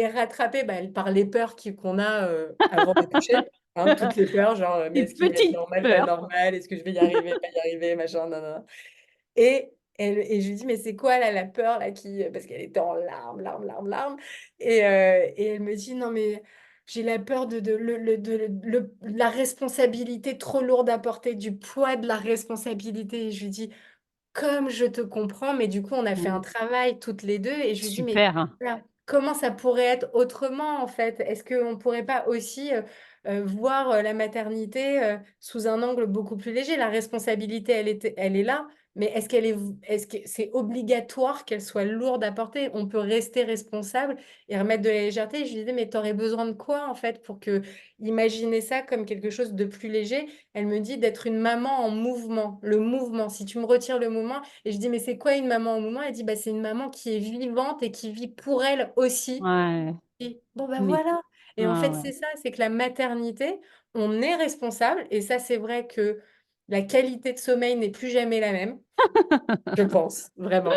rattrapée par les peurs qu'on a avant d'accoucher. Hein, toutes les peurs, genre, mais Des est-ce qu'il va être petites normal, pas peurs. normal? Est-ce que je vais y arriver, pas y arriver, machin, non, non. Et je lui dis, mais c'est quoi là, la peur là qui... Parce qu'elle était en larmes, larmes, larmes, larmes. Et elle me dit, non, mais j'ai la peur de la responsabilité trop lourde à porter, du poids de la responsabilité. Et je lui dis, comme je te comprends, mais du coup, on a fait un Mmh. travail toutes les deux et je lui dis, mais Super, hein. voilà, comment ça pourrait être autrement en fait? Est-ce qu'on ne pourrait pas aussi voir la maternité sous un angle beaucoup plus léger? La responsabilité, elle est là, mais est-ce que c'est obligatoire qu'elle soit lourde à porter? On peut rester responsable et remettre de la légèreté. Et je lui disais, mais tu aurais besoin de quoi en fait pour que imaginer ça comme quelque chose de plus léger? Elle me dit d'être une maman en mouvement, le mouvement. Si tu me retires le mouvement, et je dis, mais c'est quoi une maman en mouvement? Elle dit, bah, c'est une maman qui est vivante et qui vit pour elle aussi. Ouais, Et bon, bah mais voilà. Et en ouais, fait, ouais. c'est ça, c'est que la maternité, on est responsable. Et ça, c'est vrai que la qualité de sommeil n'est plus jamais la même, je pense, vraiment.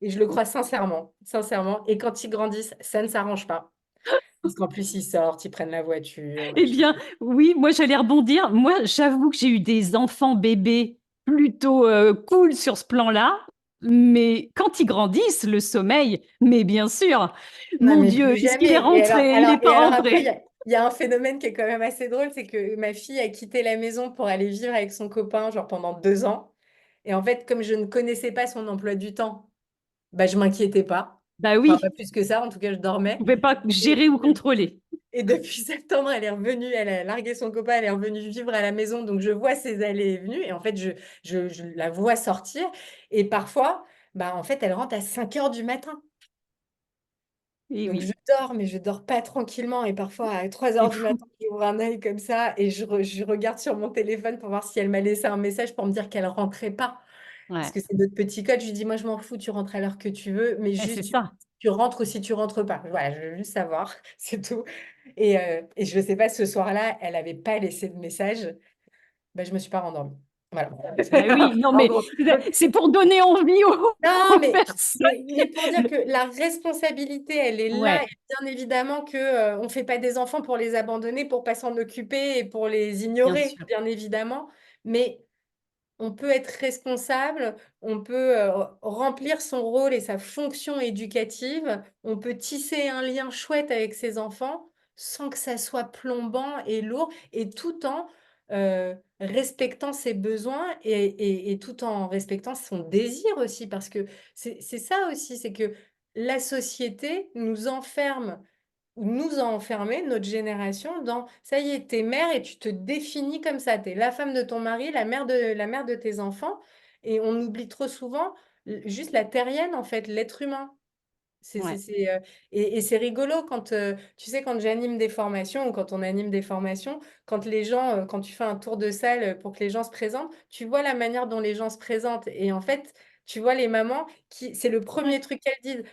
Et je le crois sincèrement, sincèrement. Et quand ils grandissent, ça ne s'arrange pas. Parce qu'en plus, ils sortent, ils prennent la voiture, Eh machin. bien, oui, moi j'allais rebondir. Moi, j'avoue que j'ai eu des enfants bébés plutôt cool sur ce plan-là, mais quand ils grandissent, le sommeil, mais bien sûr, Non, mon mais Dieu, plus est-ce qu'il est jamais. rentré? Il n'est pas Et alors après, rentré. il y a un phénomène qui est quand même assez drôle, c'est que ma fille a quitté la maison pour aller vivre avec son copain, genre pendant 2 ans. Et en fait, comme je ne connaissais pas son emploi du temps, bah, je m'inquiétais pas. Bah Enfin, pas oui, plus que ça, en tout cas, je je dormais. ne pouvais pas Et, gérer ou contrôler. et depuis septembre, elle est revenue, elle a largué son copain, elle est revenue vivre à la maison. Donc, je vois ses allées et venues. Et en fait, je la vois sortir. Et parfois, bah, en fait, elle rentre à 5 heures du matin. Et Donc je oui, dors, mais je dors pas tranquillement. Et parfois, à 3 c'est heures du fou. matin, j'ouvre un œil comme ça et je regarde sur mon téléphone pour voir si elle m'a laissé un message pour me dire qu'elle rentrait pas. Parce Ouais, que c'est notre petit code. Je lui dis, moi, je m'en fous, tu rentres à l'heure que tu veux, mais c'est juste, ça. tu rentres ou si tu rentres pas. Voilà, je veux juste savoir, c'est tout. Et je sais pas, ce soir-là, elle avait pas laissé de message. Ben, je me suis pas rendormie. Voilà. Bah oui, non, En mais gros. Donc, c'est pour donner envie non, aux personnes. mais pour dire que la responsabilité, elle est là. Et Ouais, bien évidemment que, on ne fait pas des enfants pour les abandonner, pour pas s'en occuper et pour les bien ignorer, sûr. bien évidemment. Mais on peut être responsable, on peut remplir son rôle et sa fonction éducative, on peut tisser un lien chouette avec ses enfants sans que ça soit plombant et lourd, et tout en respectant ses besoins et tout en respectant son désir aussi, parce que c'est ça aussi, c'est que la société nous enferme nous a enfermés, notre génération, dans ça y est, t'es mère et tu te définis comme ça. T'es la femme de ton mari, la mère de tes enfants. Et on oublie trop souvent juste la terrienne, en fait, l'être humain. Ouais, Et c'est rigolo quand, tu sais, quand j'anime des formations ou quand on anime des formations, quand les gens, quand tu fais un tour de salle pour que les gens se présentent, tu vois la manière dont les gens se présentent. Et en fait, tu vois les mamans qui, c'est le ouais, premier truc qu'elles disent.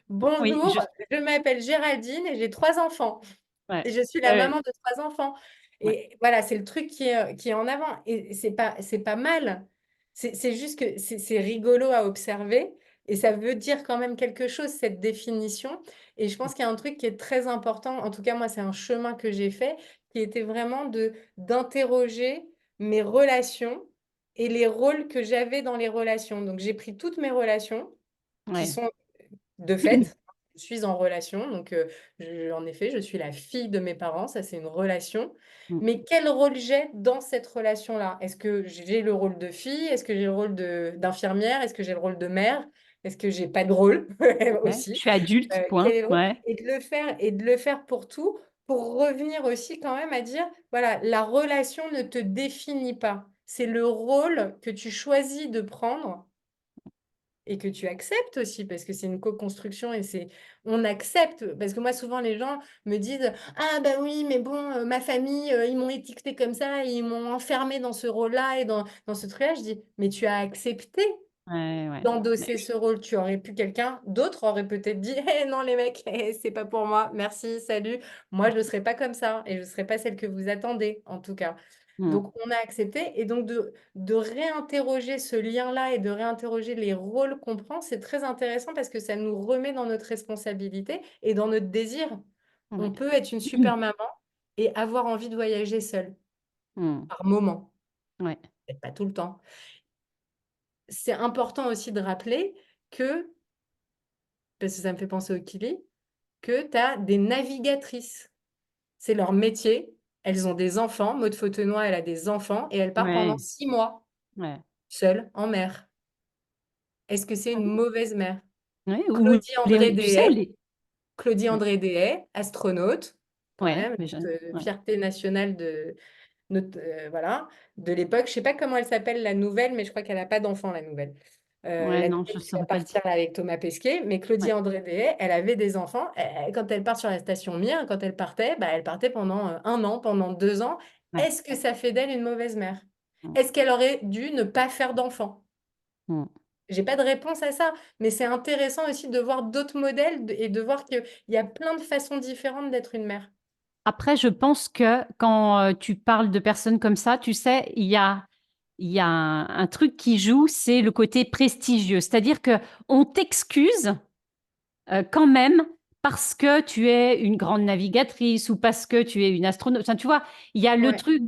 oui, Bonjour, je m'appelle Géraldine et j'ai 3 enfants. ouais, Et je suis la ouais, maman de 3 enfants. ouais, Et voilà, c'est le truc qui est en avant. Et c'est pas mal. C'est juste que c'est rigolo à observer. Et ça veut dire quand même quelque chose, cette définition. Et je pense qu'il y a un truc qui est très important. En tout cas, moi, c'est un chemin que j'ai fait, qui était vraiment d'interroger mes relations et les rôles que j'avais dans les relations. Donc, j'ai pris toutes mes relations qui ouais. sont de fait, je suis en relation, donc en effet, je suis la fille de mes parents, ça c'est une relation. Mm. Mais quel rôle j'ai dans cette relation-là? Est-ce que j'ai le rôle de fille? Est-ce que j'ai le rôle d'infirmière? Est-ce que j'ai le rôle de mère? Est-ce que j'ai pas de rôle Ouais, je aussi? suis adulte, Quel point. est le rôle? Ouais, Et de le faire pour tout, pour revenir aussi quand même à dire, voilà, la relation ne te définit pas. C'est le rôle que tu choisis de prendre et que tu acceptes aussi, parce que c'est une co-construction et on accepte. Parce que moi, souvent, les gens me disent, ah bah oui, mais bon, ma famille, ils m'ont étiqueté comme ça, ils m'ont enfermé dans ce rôle-là et dans ce truc-là. Je dis, mais tu as accepté Ouais, ouais. Mais d'endosser oui. ce rôle. Tu aurais pu, quelqu'un d'autre aurait peut-être dit, eh non, les mecs, c'est pas pour moi, merci, salut. Moi, je ne serais pas comme ça et je ne serais pas celle que vous attendez, en tout cas. Mm. Donc, on a accepté. Et donc, de réinterroger ce lien-là et de réinterroger les rôles qu'on prend, c'est très intéressant parce que ça nous remet dans notre responsabilité et dans notre désir. On Ouais. peut être une super maman et avoir envie de voyager seule, Mm. par moment, Ouais. peut-être pas tout le temps. C'est important aussi de rappeler que, parce que ça me fait penser au Kili, que tu as des navigatrices. C'est leur métier. Elles ont des enfants. Maud Fautenoy, elle a des enfants et elle part pendant Ouais. 6 mois, Ouais. seule, en mer. Est-ce que c'est une mauvaise mère? Ouais, ou Claudie André tu sais, Deshayes, Claudie ouais, André Deshayes, astronaute, quand ouais, même, les jeunes. Ouais. fierté nationale voilà, de l'époque. Je sais pas comment elle s'appelle, la nouvelle, mais je crois qu'elle n'a pas d'enfant, la nouvelle. Ouais, La non, nouvelle je ne qui va saurais pas le partir dire. là, avec Thomas Pesquet, mais Claudie Ouais. André Deshayes, elle avait des enfants. Quand elle part sur la station Mir, quand elle partait, bah, elle partait pendant 1 an, pendant 2 ans. Ouais. Est-ce que ça fait d'elle une mauvaise mère? Mm. Est-ce qu'elle aurait dû ne pas faire d'enfants? Mm. J'ai pas de réponse à ça, mais c'est intéressant aussi de voir d'autres modèles et de voir qu'il y a plein de façons différentes d'être une mère. Après, je pense que quand tu parles de personnes comme ça, tu sais, il y a un truc qui joue, c'est le côté prestigieux. C'est-à-dire que on t'excuse quand même parce que tu es une grande navigatrice ou parce que tu es une astronaute. Enfin, tu vois, il y a le Ouais. truc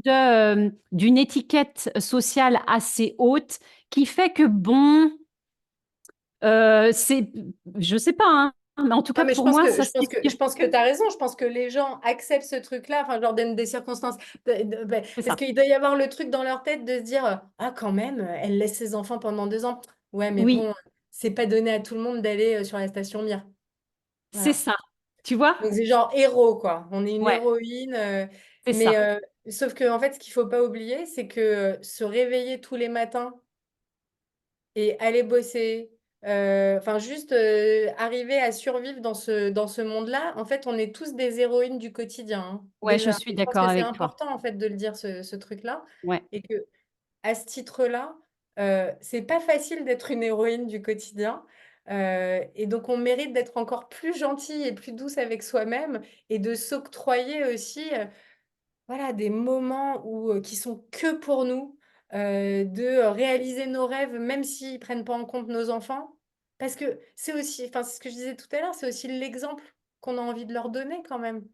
d'une étiquette sociale assez haute qui fait que, bon, c'est, je sais pas, hein, mais en tout Non, cas, mais pour moi, ça je suffit. pense que tu as raison. Je pense que les gens acceptent ce truc-là, enfin, je leur donne des circonstances. C'est Parce ça. qu'il doit y avoir le truc dans leur tête de se dire, ah, quand même, elle laisse ses enfants pendant 2 ans. Ouais, mais Oui, bon, c'est pas donné à tout le monde d'aller sur la station Mir. c'est Voilà. ça. Tu vois? Donc, c'est genre héros, quoi. On est une Ouais, héroïne. c'est Mais ça. sauf que, en fait, ce qu'il faut pas oublier, c'est que se réveiller tous les matins et aller bosser, enfin juste arriver à survivre dans ce monde-là, en fait, on est tous des héroïnes du quotidien, hein, Ouais, je déjà. suis Et je pense d'accord que c'est avec toi. important, en fait, de le dire, ce truc-là. Ouais, Et que à ce titre-là, c'est pas facile d'être une héroïne du quotidien. Et donc, on mérite d'être encore plus gentil et plus douce avec soi-même et de s'octroyer aussi voilà, des moments qui sont que pour nous, de réaliser nos rêves, même s'ils prennent pas en compte nos enfants. Parce que c'est aussi, enfin, c'est ce que je disais tout à l'heure, c'est aussi l'exemple qu'on a envie de leur donner quand même.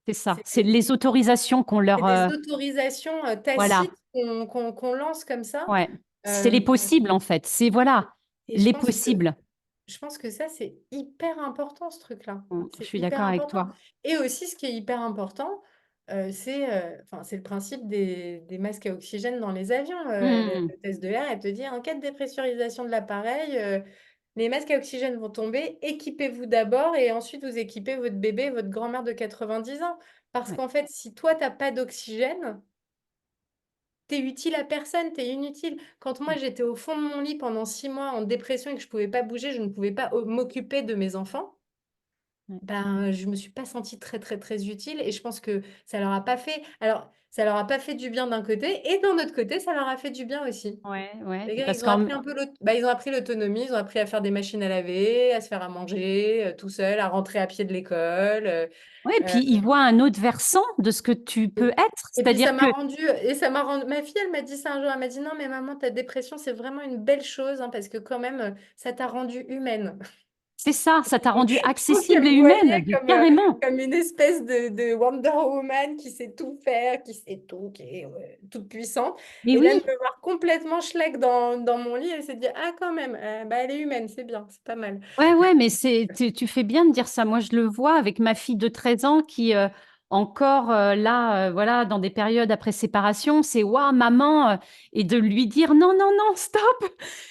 c'est ça. C'est C'est les autorisations qu'on c'est leur... des autorisations voilà. tacites qu'on lance comme ça. Ouais. C'est les Euh, possibles, en fait. C'est, voilà, et les possibles. je pense que ça, c'est hyper important, ce truc-là. Je C'est suis hyper d'accord avec important. toi. Et aussi, ce qui est hyper important, enfin, c'est le principe des masques à oxygène dans les avions. Hmm. Le test de l'air, elle te dit, en cas de dépressurisation de l'appareil, les masques à oxygène vont tomber. Équipez-vous d'abord et ensuite vous équipez votre bébé, votre grand-mère de 90 ans. Parce Ouais, qu'en fait, si toi, tu n'as pas d'oxygène, t'es utile à personne, t'es inutile. Quand moi j'étais au fond de mon lit pendant 6 mois en dépression et que je pouvais pas bouger, je ne pouvais pas m'occuper de mes enfants, ouais. ben je me suis pas sentie très très très utile et je pense que ça leur a pas fait. Alors ça leur a pas fait du bien d'un côté et d'un autre côté ça leur a fait du bien aussi. Ouais, ouais. Les gars, Parce ils ont qu'en... appris un peu ils ont appris l'autonomie, ils ont appris à faire des machines à laver, à se faire à manger tout seul, à rentrer à pied de l'école. Ouais, et euh, puis ils voient un autre versant de ce que tu peux Et, être. et puis ça C'est-à-dire que m'a rendu, ma fille, elle m'a dit ça un jour, elle m'a dit non, mais maman, ta dépression, c'est vraiment une belle chose, hein, parce que quand même, ça t'a rendue humaine. c'est ça, ça t'a Donc, rendu je pense accessible qu'elle et me humaine, voyait comme, carrément. comme une espèce de Wonder Woman qui sait tout faire, qui sait tout, qui est toute puissante. Mais Et là, de oui, me voir complètement schleck dans mon lit, elle s'est dit, ah, quand même, bah, elle est humaine, c'est bien, c'est pas mal. ouais, ouais, mais tu fais bien de dire ça. Moi, je le vois avec ma fille de 13 ans qui, encore là, voilà, dans des périodes après séparation, c'est waouh, maman, et de lui dire non, non, non, stop,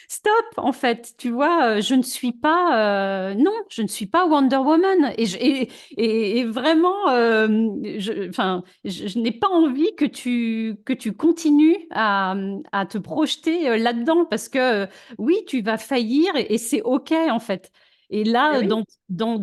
stop, en fait, tu vois, je ne suis pas, non, je ne suis pas Wonder Woman. Et vraiment, enfin, je n'ai pas envie que tu continues à te projeter là-dedans parce que oui, tu vas faillir et c'est OK, en fait. Et Eh là, oui, dans ton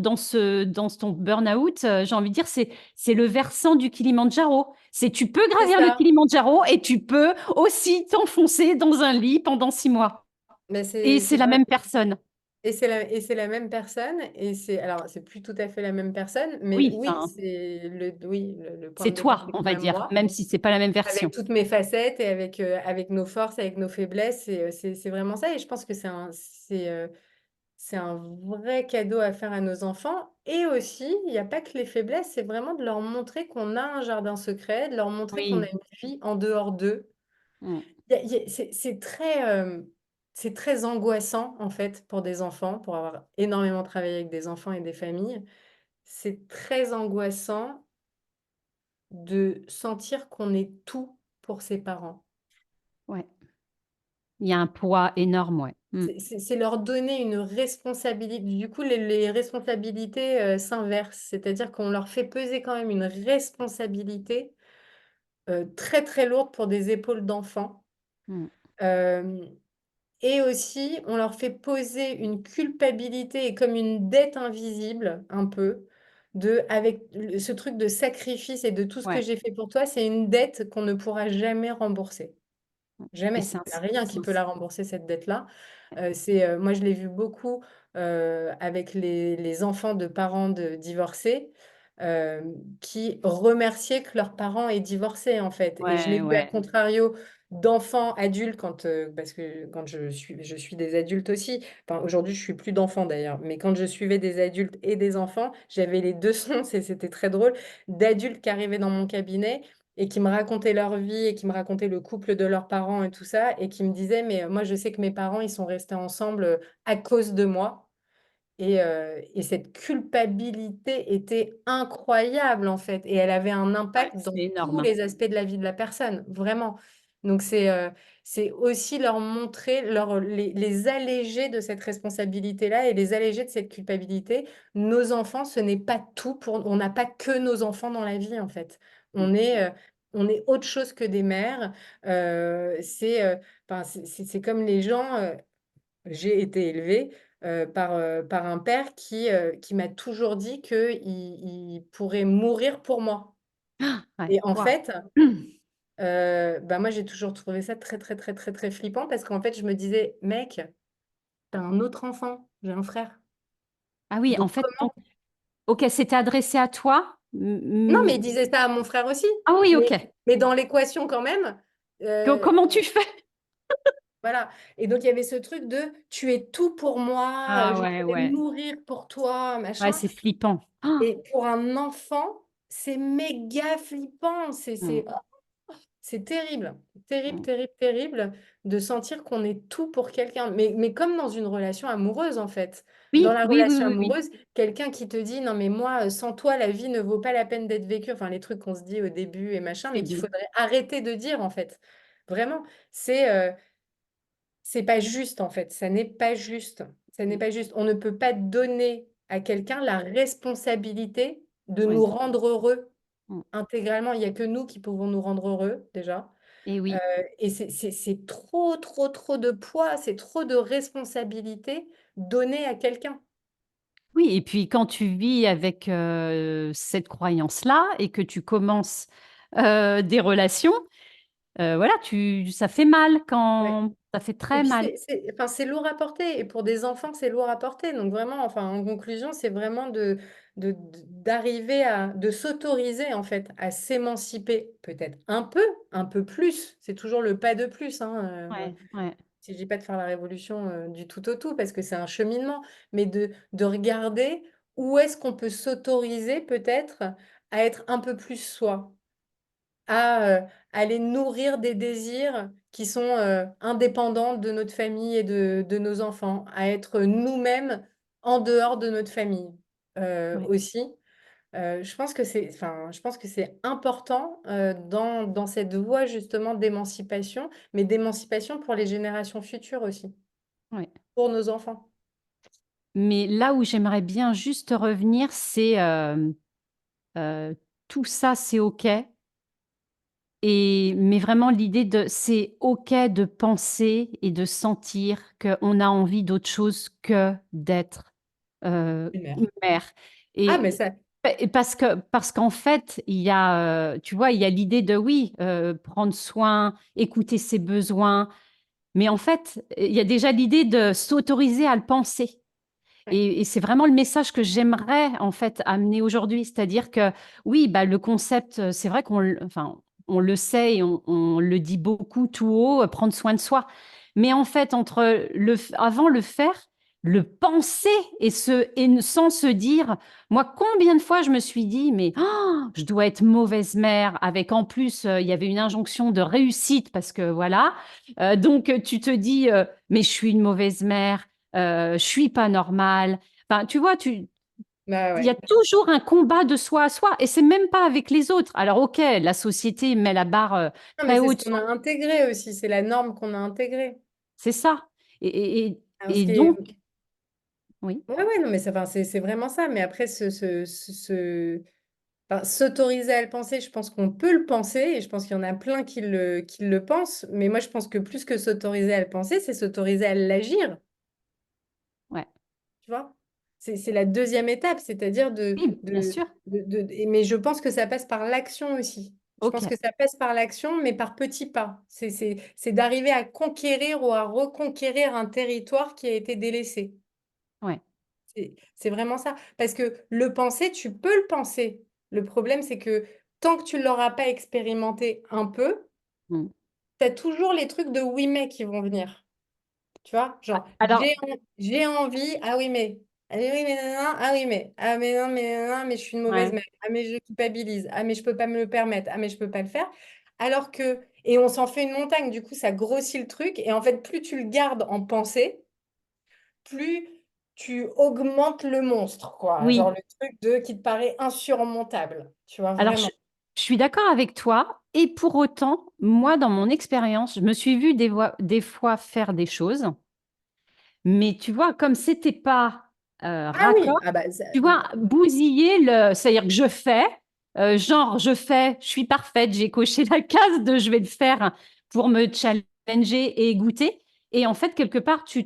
burn-out, j'ai envie de dire, c'est le versant du Kilimandjaro. C'est tu peux c'est gravir le ça. Kilimandjaro et tu peux aussi t'enfoncer dans un lit pendant 6 mois. Mais Et c'est c'est c'est la vrai. même personne. Et c'est la même personne, et c'est plus tout à fait la même personne, mais Oui, oui, enfin, le point c'est de départ, toi, c'est on quand va même dire, moi, même si c'est pas la même avec version. toutes mes facettes et avec nos forces, avec nos faiblesses, c'est vraiment ça. Et je pense que c'est un vrai cadeau à faire à nos enfants. Et aussi, il n'y a pas que les faiblesses, c'est vraiment de leur montrer qu'on a un jardin secret, de leur montrer qu'on a Oui. une vie en dehors d'eux. Mm. C'est très angoissant, en fait, pour des enfants, pour avoir énormément travaillé avec des enfants et des familles. C'est très angoissant de sentir qu'on est tout pour ses parents. Ouais. Il y a un poids énorme, ouais. Mm. C'est leur donner une responsabilité. Du coup, les responsabilités s'inversent. C'est-à-dire qu'on leur fait peser quand même une responsabilité très, très lourde pour des épaules d'enfants. Mm. Euh, Et aussi, on leur fait poser une culpabilité et comme une dette invisible, un peu, avec ce truc de sacrifice et de tout ce que Ouais. j'ai fait pour toi, c'est une dette qu'on ne pourra jamais rembourser. Et Jamais. Il n'y a rien qui c'est peut la rembourser, cette dette-là. Moi, je l'ai vu beaucoup avec les enfants de parents divorcés euh, qui remerciaient que leurs parents aient divorcé, en fait. Et je l'ai ouais, vu à ouais. contrario d'enfants adultes, parce que quand je suis des adultes aussi, enfin, aujourd'hui, je suis plus d'enfants d'ailleurs, mais quand je suivais des adultes et des enfants, j'avais les deux sens et c'était très drôle, d'adultes qui arrivaient dans mon cabinet et qui me racontaient leur vie et qui me racontaient le couple de leurs parents et tout ça, et qui me disaient, mais moi, je sais que mes parents, ils sont restés ensemble à cause de moi. Et cette culpabilité était incroyable, en fait. Et elle avait un Ouais, impact dans c'est tous énorme. les aspects de la vie de la personne, vraiment. Donc, c'est aussi leur montrer, les alléger de cette responsabilité-là et les alléger de cette culpabilité. Nos enfants, ce n'est pas tout pour... On n'a pas que nos enfants dans la vie, en fait. Mm. On est autre chose que des mères. Enfin, c'est comme les gens... j'ai été élevée par un père qui m'a toujours dit qu'il il pourrait mourir pour moi. Ouais. Et en Waouh. fait, bah moi, j'ai toujours trouvé ça très, très, très, très, très flippant parce qu'en fait, je me disais, mec, t'as un autre enfant, j'ai un frère. Ah oui, en Donc, fait, donc, comment? ok, c'était adressé à toi. Non, mais il disait ça à mon frère aussi. Ah oui, Mais, ok. mais dans l'équation, quand même, euh, Comment tu fais? voilà. Et donc, il y avait ce truc de, tu es tout pour moi, Ah je ouais, pourrais ouais. mourir pour toi, Ouais, machin. c'est flippant. Ah. Et pour un enfant, c'est méga flippant. C'est, Mm. c'est, c'est terrible, terrible, Mm. terrible, terrible de sentir qu'on est tout pour quelqu'un. Mais comme dans une relation amoureuse, en fait. Dans Oui, la oui, oui, relation oui, oui. amoureuse, quelqu'un qui te dit, non, mais moi, sans toi, la vie ne vaut pas la peine d'être vécue. Enfin, les trucs qu'on se dit au début et machin, C'est mais qu'il dit. faudrait arrêter de dire, en fait. Vraiment, c'est pas juste, en fait. Ça n'est pas juste. Ça n'est Mm. pas juste. On ne peut pas donner à quelqu'un la responsabilité de nous Oui. rendre heureux Mm. intégralement. Il n'y a que nous qui pouvons nous rendre heureux, déjà. Et Euh, oui. et c'est trop, trop, trop de poids, c'est trop de responsabilité donnée à quelqu'un. Oui, et puis quand tu vis avec cette croyance-là et que tu commences des relations, voilà, ça fait mal Ouais. quand ça fait Et très puis, mal. enfin, c'est lourd à porter. Et pour des enfants, c'est lourd à porter. Donc, vraiment, enfin, en conclusion, c'est vraiment d'arriver de s'autoriser, en fait, à s'émanciper. Peut-être un peu plus. C'est toujours le pas de plus, hein. Ouais, ouais, Si je dis pas de faire la révolution du tout au tout, parce que c'est un cheminement, mais de regarder où est-ce qu'on peut s'autoriser, peut-être, à être un peu plus soi, à aller nourrir des désirs qui sont indépendants de notre famille et de nos enfants, à être nous-mêmes en dehors de notre famille ouais. aussi. Je pense que c'est important, dans cette voie justement d'émancipation, mais d'émancipation pour les générations futures aussi, Ouais. pour nos enfants. Mais là où j'aimerais bien juste revenir, c'est tout ça, c'est OK. Mais vraiment, l'idée de c'est OK de penser et de sentir qu'on a envie d'autre chose que d'être Une mère. une mère. Ah mais Et, ça et parce qu'en fait, il y a, tu vois, il y a l'idée de oui, prendre soin, écouter ses besoins. Mais en fait, il y a déjà l'idée de s'autoriser à le penser. ouais. Et c'est vraiment le message que j'aimerais en fait amener aujourd'hui, c'est-à-dire que oui, bah, le concept, c'est vrai enfin, on le sait et on le dit beaucoup tout haut, prendre soin de soi. Mais en fait, avant le faire, le penser sans se dire, moi, combien de fois je me suis dit, mais je dois être mauvaise mère, avec en plus, il y avait une injonction de réussite parce que voilà. Donc, tu te dis, mais je suis une mauvaise mère, je suis pas normale. Enfin, tu vois, Bah il y a ouais. toujours un combat de soi à soi, et c'est même pas avec les autres. Alors, ok, la société met la barre Non mais très c'est ce haute, qu'on a intégré aussi, c'est la norme qu'on a intégrée. c'est ça. Et, et, et- Alors ce et qui est donc, oui, ouais, ouais, non mais c'est vraiment ça, mais après enfin, s'autoriser à le penser, je pense qu'on peut le penser et je pense qu'il y en a plein qui le pensent, mais moi je pense que plus que s'autoriser à le penser, c'est s'autoriser à l'agir. ouais, Tu vois? C'est la deuxième étape, c'est-à-dire oui, bien sûr. mais je pense que ça passe par l'action aussi. Je Ok, pense que ça passe par l'action, mais par petits pas. C'est d'arriver à conquérir ou à reconquérir un territoire qui a été délaissé. ouais. C'est vraiment ça. Parce que le penser, tu peux le penser. Le problème, c'est que tant que tu ne l'auras pas expérimenté un peu, Mm. tu as toujours les trucs de oui, mais qui vont venir. Tu vois, genre, Alors, j'ai envie, ah oui, mais nanana, ah mais non, mais nanana, mais je suis une mauvaise ouais, mère, ah mais je culpabilise, ah mais je peux pas me le permettre, ah mais je peux pas le faire. Alors que, et on s'en fait une montagne, du coup, ça grossit le truc, et en fait, plus tu le gardes en pensée, plus tu augmentes le monstre, quoi. Genre oui. le truc qui te paraît insurmontable, tu vois, Alors, vraiment. je suis d'accord avec toi. Et pour autant, moi, dans mon expérience, je me suis vue des fois faire des choses. Mais tu vois, comme c'était pas Ah oui, raccord, ah bah, tu vois, bousiller c'est-à-dire que je fais, je suis parfaite, j'ai coché la case de je vais le faire pour me challenger et goûter. Et en fait, quelque part, tu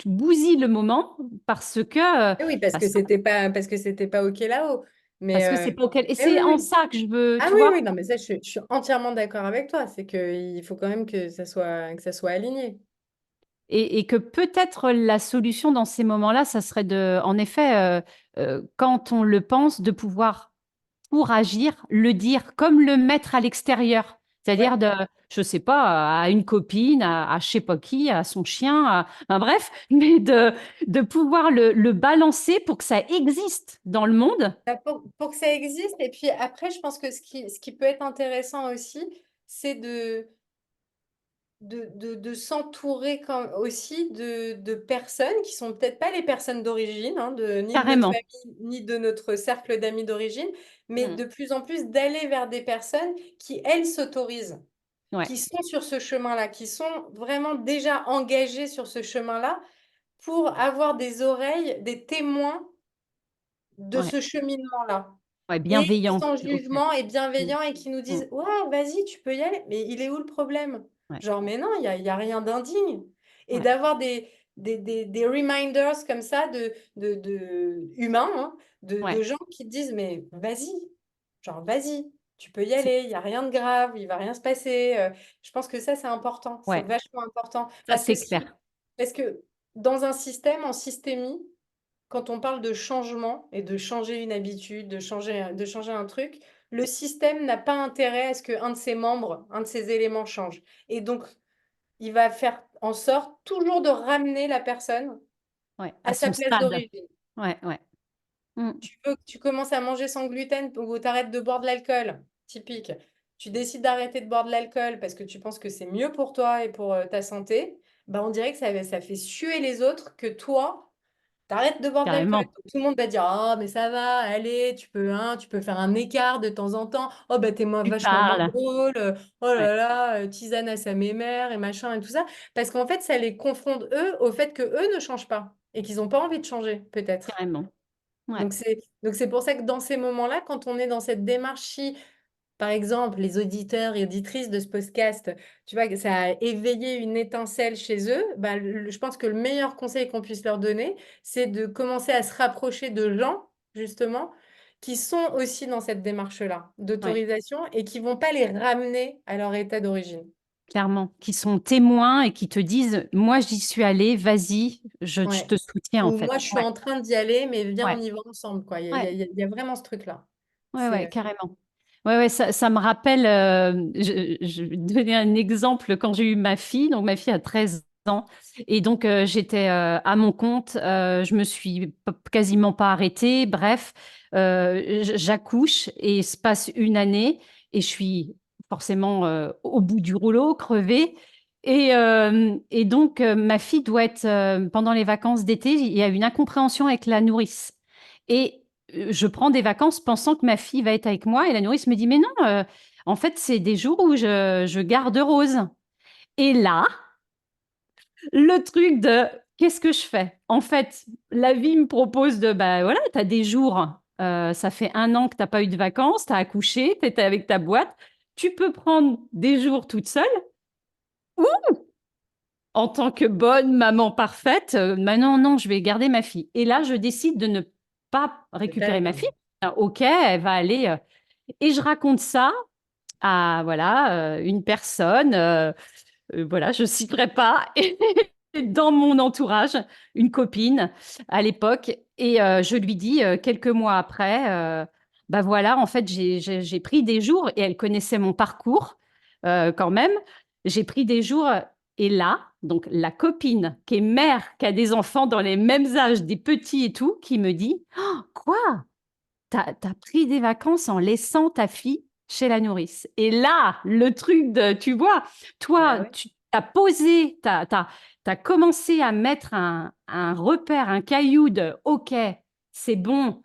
bousilles le moment eh oui, parce que parce, parce que c'était pas OK là-haut. Mais, parce que c'est pas auquel. Et mais oui, c'est en oui. ça que je veux, Ah tu oui, vois. oui, non, mais ça, je suis entièrement d'accord avec toi. C'est qu'il faut quand même que ça soit aligné. Et que peut-être la solution dans ces moments-là, ça serait en effet, quand on le pense, de pouvoir, pour agir, le dire, comme le mettre à l'extérieur. Ouais. C'est-à-dire je sais pas, à une copine, à je sais pas qui, à son chien, enfin bref, mais de pouvoir le balancer pour que ça existe dans le monde. Bah, pour que ça existe. Et puis après, je pense que ce qui peut être intéressant aussi, c'est de s'entourer aussi de personnes qui sont peut-être pas les personnes d'origine, hein, ni de notre Carrément. famille, ni de notre cercle d'amis d'origine, mais Mm. de plus en plus d'aller vers des personnes qui, elles, s'autorisent, Ouais, qui sont sur ce chemin-là, qui sont vraiment déjà engagées sur ce chemin-là pour avoir des oreilles, des témoins de ouais, ce cheminement-là. ouais, Et bienveillante. sans Ok. jugement et Mm. bienveillants et qui nous Mm. disent, ouais, vas-y, tu peux y aller, mais il est où le problème? Ouais, Genre, mais non, il y a rien d'indigne. Et ouais, d'avoir des reminders comme ça humains, hein, de ouais. gens qui te disent, mais vas-y, genre, vas-y, tu peux y C'est- aller, il n'y a rien de grave, il va rien se passer. Je pense que ça, c'est important, c'est Ouais, vachement important. ça Parce que, c'est clair. parce que dans un système, en systémie, quand on parle de changement et de changer une habitude, de changer un truc, le système n'a pas intérêt à ce qu'un de ses membres, un de ses éléments change. Et donc, il va faire en sorte toujours de ramener la personne Ouais, à à sa son place stade. d'origine. Ouais, ouais. Mm. Tu commences à manger sans gluten ou tu arrêtes de boire de l'alcool, typique. Tu décides d'arrêter de boire de l'alcool parce que tu penses que c'est mieux pour toi et pour ta santé, bah on dirait que ça fait suer les autres que toi, T'arrêtes de boire de l'alcool. carrément. Tout le monde va dire, oh, mais ça va, allez, tu peux faire un écart de temps en temps. Oh, bah, Tu vachement moins parles. drôle. Oh Ouais, là là, tisane à sa mémère et machin et tout ça. Parce qu'en fait, ça les confronte, eux, au fait que eux ne changent pas et qu'ils n'ont pas envie de changer, peut-être. carrément. Ouais, Donc, c'est pour ça que dans ces moments-là, quand on est dans cette démarche, par exemple, les auditeurs et auditrices de ce podcast, tu vois, que ça a éveillé une étincelle chez eux, bah, je pense que le meilleur conseil qu'on puisse leur donner, c'est de commencer à se rapprocher de gens, justement, qui sont aussi dans cette démarche-là ouais, d'autorisation et qui vont pas les ramener à leur état d'origine. clairement. Qui sont témoins et qui te disent, moi, j'y suis allée, vas-y, je Ouais. te soutiens, en Ou fait. moi, je suis Ouais, en train d'y aller, mais viens, ouais, on y va ensemble, quoi. ouais. Il y a vraiment ce truc-là. Ouais, C'est, ouais, carrément. Ouais, ouais, ça me rappelle, je vais te donner un exemple quand j'ai eu ma fille. Donc, ma fille a 13 ans. Et donc, j'étais à mon compte. Je me suis quasiment pas arrêtée. Bref, j'accouche et il se passe une année et je suis forcément au bout du rouleau, crevée. Et donc, ma fille doit être, pendant les vacances d'été, il y a une incompréhension avec la nourrice. Et je prends des vacances pensant que ma fille va être avec moi et la nourrice me dit, mais non, en fait, c'est des jours où je garde Rose. Et là, le truc de qu'est-ce que je fais? En fait, la vie me propose de, bah voilà, tu as des jours, ça fait un an que tu n'as pas eu de vacances, tu as accouché, tu étais avec ta boîte, tu peux prendre des jours toute seule ou en tant que bonne maman parfaite, bah non, non, je vais garder ma fille. Et là, je décide de ne pas c'est pas récupérer ma bien. fille. Ah, ok, elle va aller. Et je raconte ça à voilà une personne. Voilà, je citerai pas. Et dans mon entourage, une copine à l'époque. Et je lui dis quelques mois après, bah voilà, en fait, j'ai pris des jours et elle connaissait mon parcours quand même. J'ai pris des jours et là, donc la copine qui est mère, qui a des enfants dans les mêmes âges, des petits et tout, qui me dit, oh, quoi? T'as pris des vacances en laissant ta fille chez la nourrice. Et là, le truc de, tu vois, Bah toi, ouais. tu as posé, t'as commencé à mettre un repère, un caillou de, OK, c'est bon,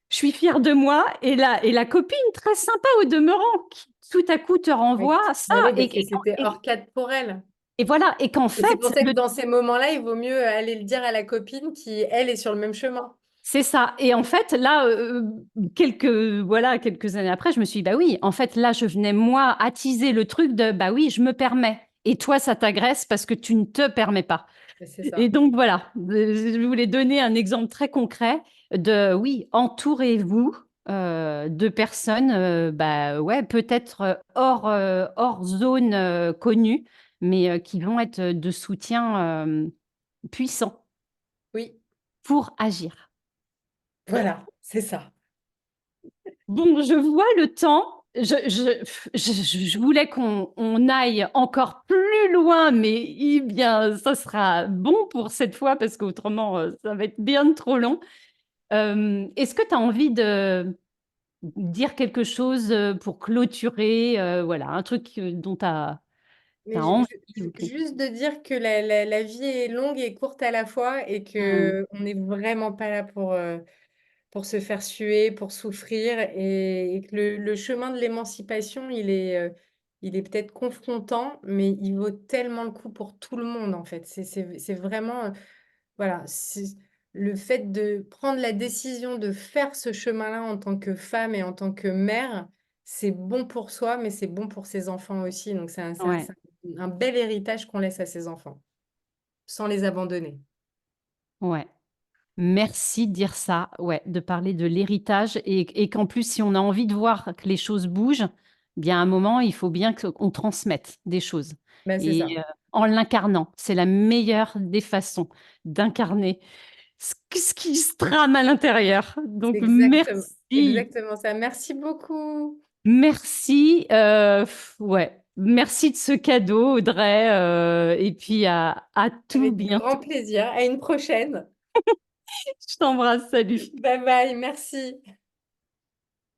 je suis fière de moi. Et la copine, très sympa au demeurant, qui tout à coup te Oui. renvoie à ça. Bah oui, parce Et, que c'était et, hors cadre pour elle. et voilà, et qu'en Et c'est pour fait, ça que dans ces moments-là, il vaut mieux aller le dire à la copine qui, elle, est sur le même chemin. c'est ça. Et en fait, là, quelques années après, je me suis dit, bah oui, en fait, là, je venais, moi, attiser le truc de, bah oui, je me permets. Et toi, ça t'agresse parce que tu ne te permets pas. Et c'est Et ça. donc, voilà, je voulais donner un exemple très concret de, oui, entourez-vous de personnes, bah ouais, peut-être hors zone connue, mais qui vont être de soutien puissant Oui, pour agir. voilà, c'est ça. Bon, je vois le temps. Je voulais qu'on aille encore plus loin, mais eh bien, ça sera bon pour cette fois parce qu'autrement, ça va être bien trop long. Est-ce que tu as envie de dire quelque chose pour clôturer, voilà, un truc dont tu as Mais envie ou juste de dire que la vie est longue et courte à la fois et Hmm, que on n'est vraiment pas là pour se faire suer, pour souffrir et que le chemin de l'émancipation, il est peut-être confrontant, mais il vaut tellement le coup pour tout le monde en fait. C'est vraiment, voilà, le fait de prendre la décision de faire ce chemin-là en tant que femme et en tant que mère, c'est bon pour soi, mais c'est bon pour ses enfants aussi. Donc ouais, c'est un bel héritage qu'on laisse à ses enfants, sans les abandonner. ouais. Merci de dire ça, ouais, de parler de l'héritage et qu'en plus, si on a envie de voir que les choses bougent, bien à un moment, il faut bien qu'on transmette des choses. Ben, c'est Et ça. en l'incarnant, c'est la meilleure des façons d'incarner ce qui se trame à l'intérieur. C'est Donc, merci, exactement ça. Merci beaucoup. merci, ouais, merci de ce cadeau, Audrey, et puis à tout Avec grand bientôt. plaisir. À une prochaine. Je t'embrasse, salut. Bye bye. Merci.